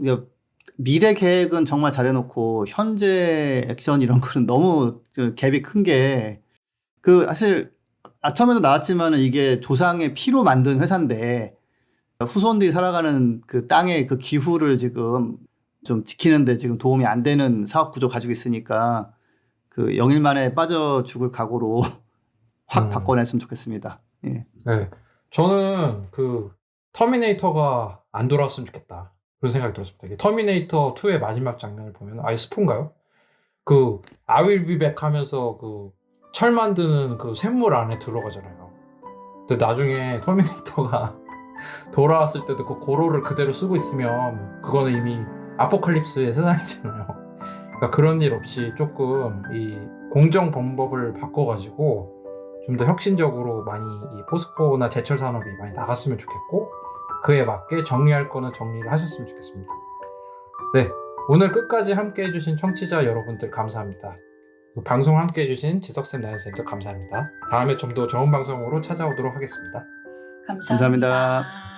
미래 계획은 정말 잘해놓고 현재 액션 이런 거는 너무 갭이 큰 게 사실 처음에도 나왔지만은 이게 조상의 피로 만든 회사인데 후손들이 살아가는 그 땅의 그 기후를 지금 좀 지키는데 지금 도움이 안 되는 사업 구조 가지고 있으니까 그 영일만에 빠져 죽을 각오로 확 바꿔냈으면 좋겠습니다. 예. 네, 저는 그 터미네이터가 안 돌아왔으면 좋겠다. 그런 생각이 들었습니다. 이게 터미네이터 2의 마지막 장면을 보면 스포인가요? 그 I will be back 하면서 그 철 만드는 그 샘물 안에 들어가잖아요. 근데 나중에 터미네이터가 돌아왔을 때도 그 고로를 그대로 쓰고 있으면 그거는 이미 아포칼립스의 세상이잖아요. 그러니까 그런 일 없이 조금 이 공정 방법을 바꿔가지고 좀 더 혁신적으로 많이 이 포스코나 제철 산업이 많이 나갔으면 좋겠고 그에 맞게 정리할 거는 정리를 하셨으면 좋겠습니다. 네, 오늘 끝까지 함께 해주신 청취자 여러분들 감사합니다. 방송 함께 해주신 지석쌤, 나연쌤도 감사합니다. 다음에 좀 더 좋은 방송으로 찾아오도록 하겠습니다. 감사합니다. 감사합니다.